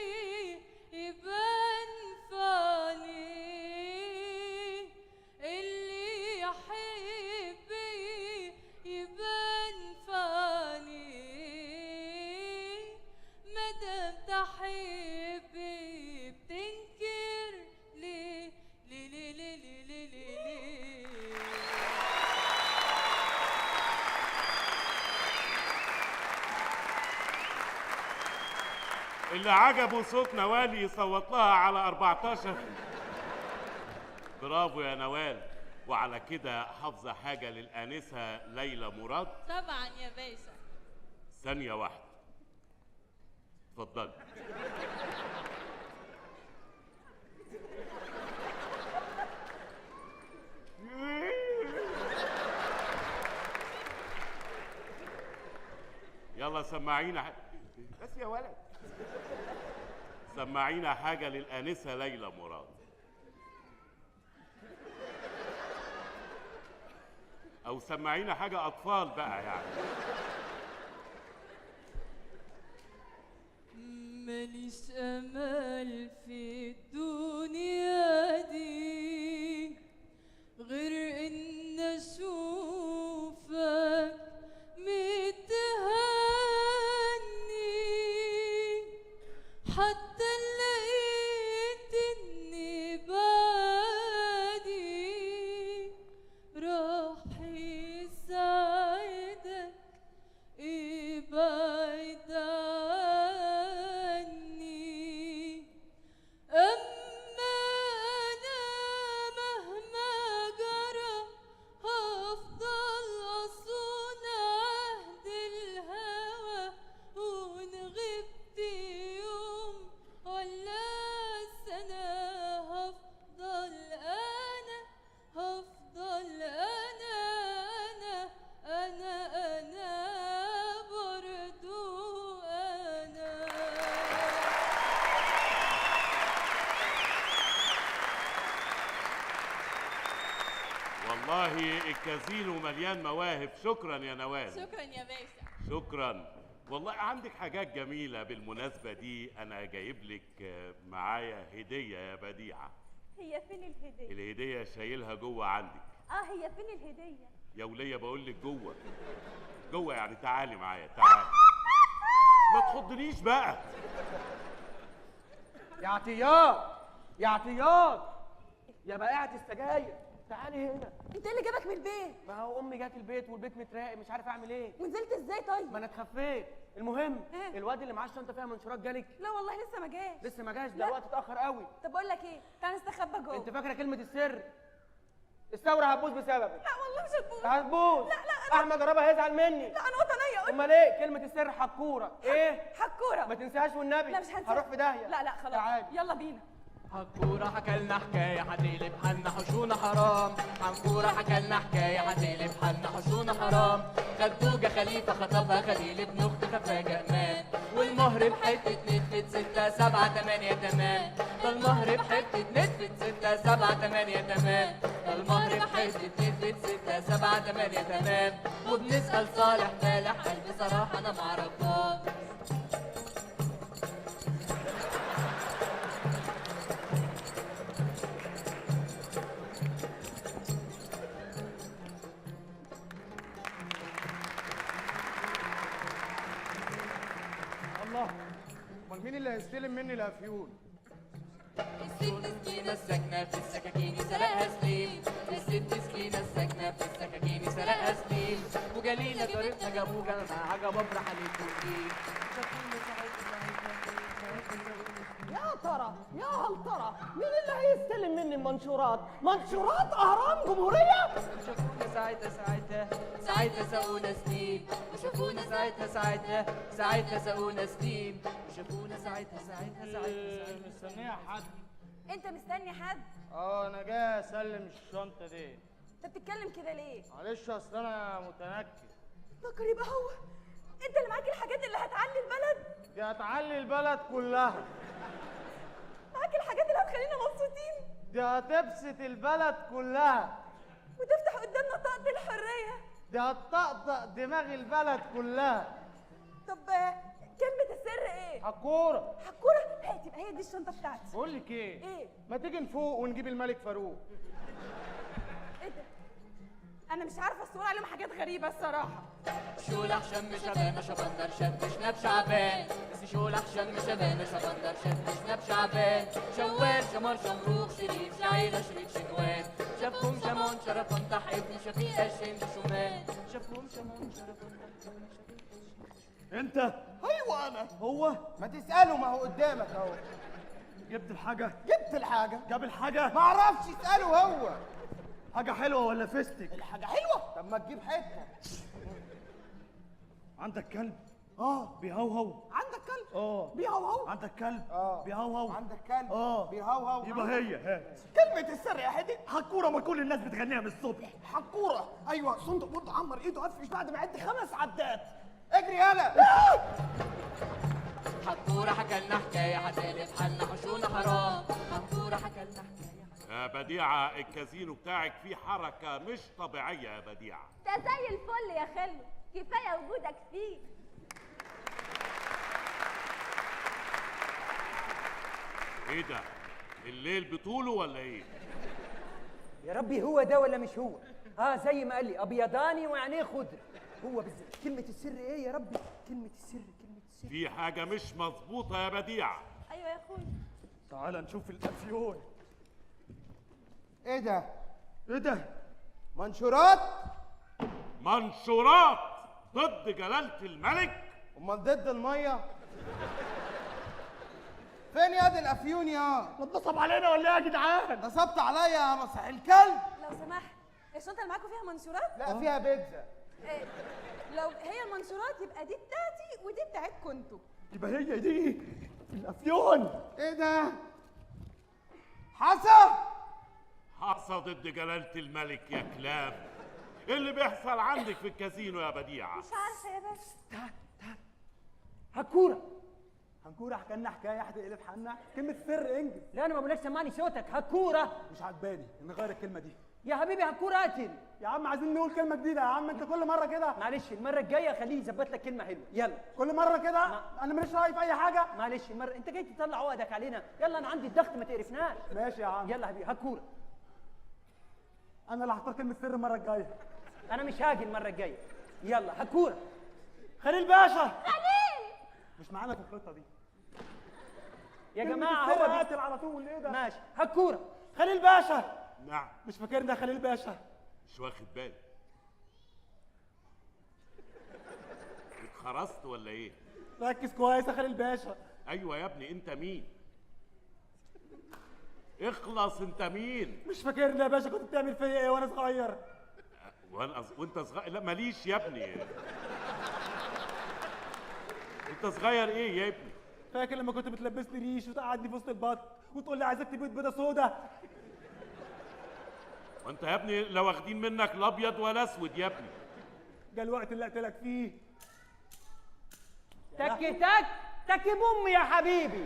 يبان فاني، اللي يحبي يبان فاني. مادام تحبي بتنكر ليه؟ اللي عجبه صوت نوال يصوت لها على 14. برافو يا نوال. وعلى كده حافظة حاجة للآنسة ليلى مراد؟ طبعا يا باشا. ثانية واحدة، اتفضلي. يلا سمعينا بس يا ولد، سمعينا حاجة للآنسة ليلى مراد. أو سمعينا حاجة أطفال بقى يعني. ماليش أمل في الدنيا دي غير إن أشوفك متهني، حتى لقيت إني بعدي راح يساعدك ابعد عني. أما أنا مهما جرى هفضل أصون عهد الهوى، وإن غبت يوم ولا سنة هفضل أنا، هفضل أنا برضو أنا. والله الكازينو مليان مواهب. شكرا يا نوال. شكرا يا باشا. شكرا. والله عندك حاجات جميلة. بالمناسبة دي أنا جايب لك معايا هدية يا بديعة. هي فين الهدية؟ الهدية شايلها جوه عندك. هي فين الهدية؟ يا ولية بقول لك جوه. جوه يعني تعالي معايا تعالي. ما تخضنيش بقى. يا عطيات، يا عطيات، يا بائعة السجاير، تعالي هنا. انت اللي جابك من البيت؟ ما هو امي جات البيت والبيت متراقب، مش عارف اعمل ايه. ونزلت ازاي طيب؟ ما انا اتخفيت. المهم إيه؟ الواد اللي معاه الشنطه فيها منشورات جالك؟ لا والله لسه ما جاش. لسه ما جاش؟ ده لا. الوقت اتاخر قوي. طب بقول لك ايه، تعالى نستخبى جوه. انت فاكره كلمه السر؟ الثوره هتبوظ بسببك. لا والله مش هتبوظ. هتبوظ. لا احمد جربها هيزعل مني. لا انا وطنيه. امال ايه؟ كلمه السر حكوره. ايه؟ حكوره. ما تنساهاش والنبي. لا مش هنساها. هروح في داهيه. لا خلاص. تعالي. يلا بينا. حنكورة حكالنا حكاية هتقلب حالنا حشونا حرام. حنكورة حكالنا حكاية هتقلب حالنا حشونا حرام. خدوجة خليفة خطبها خليل ابن أخت خفاجة أمان. والمهر بحتة نتفت 6 7 8 تمام. ده المهر بحتة نتفت 6 7 8 تمام. ده المهر بحتة نتفت 6 7 8 تمام. وبنسأل صالح فالح قال بصراحة أنا معرفهاش. امال مين اللي هيستلم مني الافيون؟ الست سكينة الساكنة في السكاكين سرقها سليم. الست سكينة الساكنة في السكاكين سرقها سليم. وجليلة طريقنا جابوجة مع عجب افرح عليكم. يا ترى يا هل ترى مين اللي هيستلم مني المنشورات؟ منشورات اهرام جمهوريه؟ شافونا ساعتها سقونا سنين. وشافونا ساعتها سقونا سنين. وشافونا ساعتها مستنيه حد. انت مستني حد؟ انا جاي اسلم الشنطه دي. انت بتتكلم كده ليه؟ معلش اصل انا متنكد. فكر يبقى هو انت اللي معاك الحاجات اللي هتعلي البلد؟ دي هتعلي البلد كلها. معاك الحاجات اللي هتخلينا مبسوطين؟ دي هتبسط البلد كلها. وتفتح قدامنا طاقة الحرية. دي هتطقطق دماغ البلد كلها. طب كلمة السر ايه؟ حكورة. حكورة؟ تبقى هي دي الشنطة بتاعتي. بقول لك ايه؟ ايه؟ ما تيجي نفوق ونجيب الملك فاروق. ايه ده؟ انا مش عارفة الصور عليهم حاجات غريبة الصراحة. شولح شم شبانة شبندر شد شناب شعبان. بس شولح شم شبانة شبندر شد شناب شعبان. شوال شمر شمروخ شريف شعيلة شريف شنوان. شافهم شمون شرفان تح ابن شفيقة شند شمان. شافهم شمون شرفان تح ابن شفيقة. انت؟ ايوه انا. هو؟ ما تساله، ما هو قدامك اهو. جبت الحاجة؟ جبت الحاجه. جاب الحاجة؟ ما اعرفش، اساله هو. حاجه حلوه ولا فستك؟ الحاجه حلوه. طب ما تجيب حته. عندك كلب؟ بيهوهو. عندك كلب؟ بيهوهو. عندك كلب؟ بيهوهو. عندك كلب؟ بيهوهو. يبقى هي هات كلمه السر يا حدي. حكوره، ما كل الناس بتغنيها من الصبح. حكوره. ايوه، صندوق برضه عمر ايده قفش بعد ما عد 5 عدات. اجري يالا. حكورة حكلنا حكاية هتقلب حالنا حشونا حرام. حكورة حكلنا حكاية. يا بديعة الكازينو بتاعك فيه حركة مش طبيعية يا بديعة. ده زي الفل يا خلو، كفايه وجودك فيه. ايه ده؟ الليل بطوله ولا ايه؟ يا ربي هو ده ولا مش هو؟ زي ما قال لي ابيضاني وعينيه خضر. هو بالظبط. كلمة السر ايه يا ربي؟ كلمة السر. في حاجة مش مظبوطة يا بديعة. ايوه يا اخويا. تعال نشوف الافيون. ايه ده؟ ايه ده؟ منشورات؟ منشورات ضد جلالة الملك؟ امال ضد الميه؟ فين يا دي الافيون يا؟ نتصب علينا ولا ايه يا جدعان؟ نصبت عليا يا مسح الكلب. لو سمحت، الشنطه اللي معاكم فيها منشورات؟ لا فيها بيتزا. لو هي المنشورات يبقى دي بتاعتي ودي بتاعتكم انتوا. يبقى هي دي الافيون. ايه ده؟ حصى ضد جلالة الملك يا كلاب. ايه اللي بيحصل عندك في الكازينو يا بديعة؟ مش عارفه يا باشا. تعال هكورة. هنكورة حكالنا حكايه هتقلب حالنا. كلمه سر انجز. لا انا ما بقولكش سمعني صوتك. هكورة. مش عجباني، نغير الكلمه دي. يا حبيبي هكورة قاتل. يا عم عايزين نقول كلمه جديده يا عم، انت كل مره كده. معلش المرة الجاية خليه يظبط لك كلمة حلوة. يلا كل مره كده. انا ماليش راي في اي حاجه. معلش المرة انت جاي تطلع عقدك علينا. يلا انا عندي الضغط ما تقرفناش. ماشي يا عم. يلا حبيبي هكورة. انا اللي هختار كلمه سر المره الجايه. انا مش هاجي المرة الجاية. يلا هكورة. خليل باشا. خليل مش معانا في الخطه دي يا كلمة جماعة السر هو قاتل على طول. ايه ده؟ ماشي هكورة. خليل باشا. نعم. مش فاكرني يا خليل باشا؟ مش واخد بالي. اتخرست ولا ايه؟ ركز كويس يا خليل باشا. ايوه يا ابني، انت مين؟ اخلص، انت مين؟ مش فاكرني يا باشا كنت بتعمل فيا ايه وانا صغير؟ وانت صغير؟ لا ماليش يا ابني. انت صغير ايه يا ابني؟ فاكر لما كنت بتلبسني ريش وتقعدني في وسط البط وتقول لي عايزك تبيض بيضه سودا؟ وانت يا ابني لا واخدين منك الابيض ولا اسود يا ابني. جه الوقت اللي اقتلك فيه. تك بوم يا حبيبي.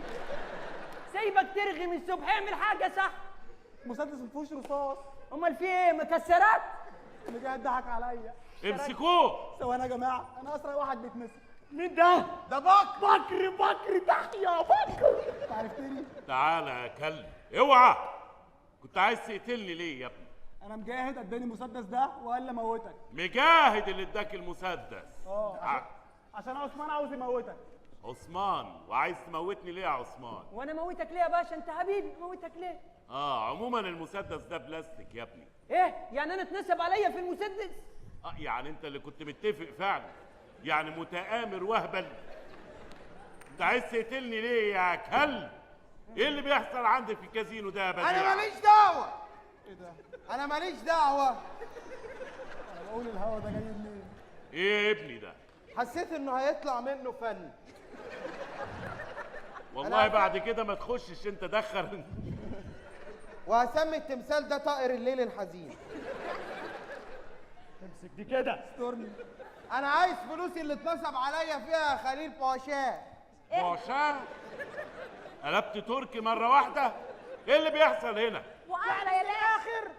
سايبك ترغي من الصبح. اعمل حاجة صح. مسدس ما فيهوش رصاص. امال في ايه؟ مكسرات؟ اللي جاي يضحك عليا. امسكوه. ثواني يا جماعه، انا اسرع واحد بيتمسك. مين ده؟ ده بكر تحيا بكر. انت عرفتني؟ تعالى يا كلب، اوعى. كنت عايز تقتلني ليه يا ابني؟ انا مجاهد اداني المسدس ده وقال لي موتك. مجاهد اللي اداك المسدس؟ عشان عثمان عاوز يموتك. عثمان؟ وعايز تموتني ليه يا عثمان؟ وانا موتك ليه يا باشا؟ انت حبيبي موتك ليه؟ عموما المسدس ده بلاستيك يا ابني. ايه؟ يعني انا اتنسب عليا في المسدس؟ يعني انت اللي كنت متفق فعلا. يعني متآمر وهبل. انت عايز تقتلني ليه يا كلب؟ ايه اللي بيحصل عندك في الكازينو ده يا بديع؟ انا ماليش دعوه. ايه ده؟ انا ماليش دعوه. انا بقول الهوا ده جاي منين؟ ايه يا ابني ده؟ حسيت انه هيطلع منه فن. والله بعد كده ما تخشش انت دخل. وهسمي التمثال ده طائر الليل الحزين. امسك دي كده. استرني. انا عايز فلوسي اللي اتنصب عليا فيها يا خليل باشا. باشا؟ قلبت تركي مرة واحدة؟ ايه اللي بيحصل هنا؟ يعني في الاخر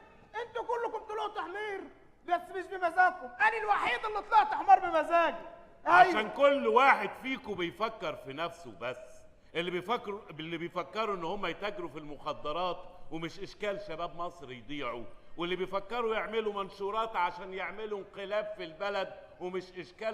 انتوا كلكم طلعتوا حمير، بس مش بمزاجكم. انا الوحيد اللي طلعت حمار بمزاجي. عشان كل واحد فيكم بيفكر في نفسه بس. اللي بيفكروا ان هم يتاجروا في المخدرات ومش اشكال شباب مصر يضيعوا، واللي بيفكروا يعملوا منشورات عشان يعملوا انقلاب في البلد ومش اشكال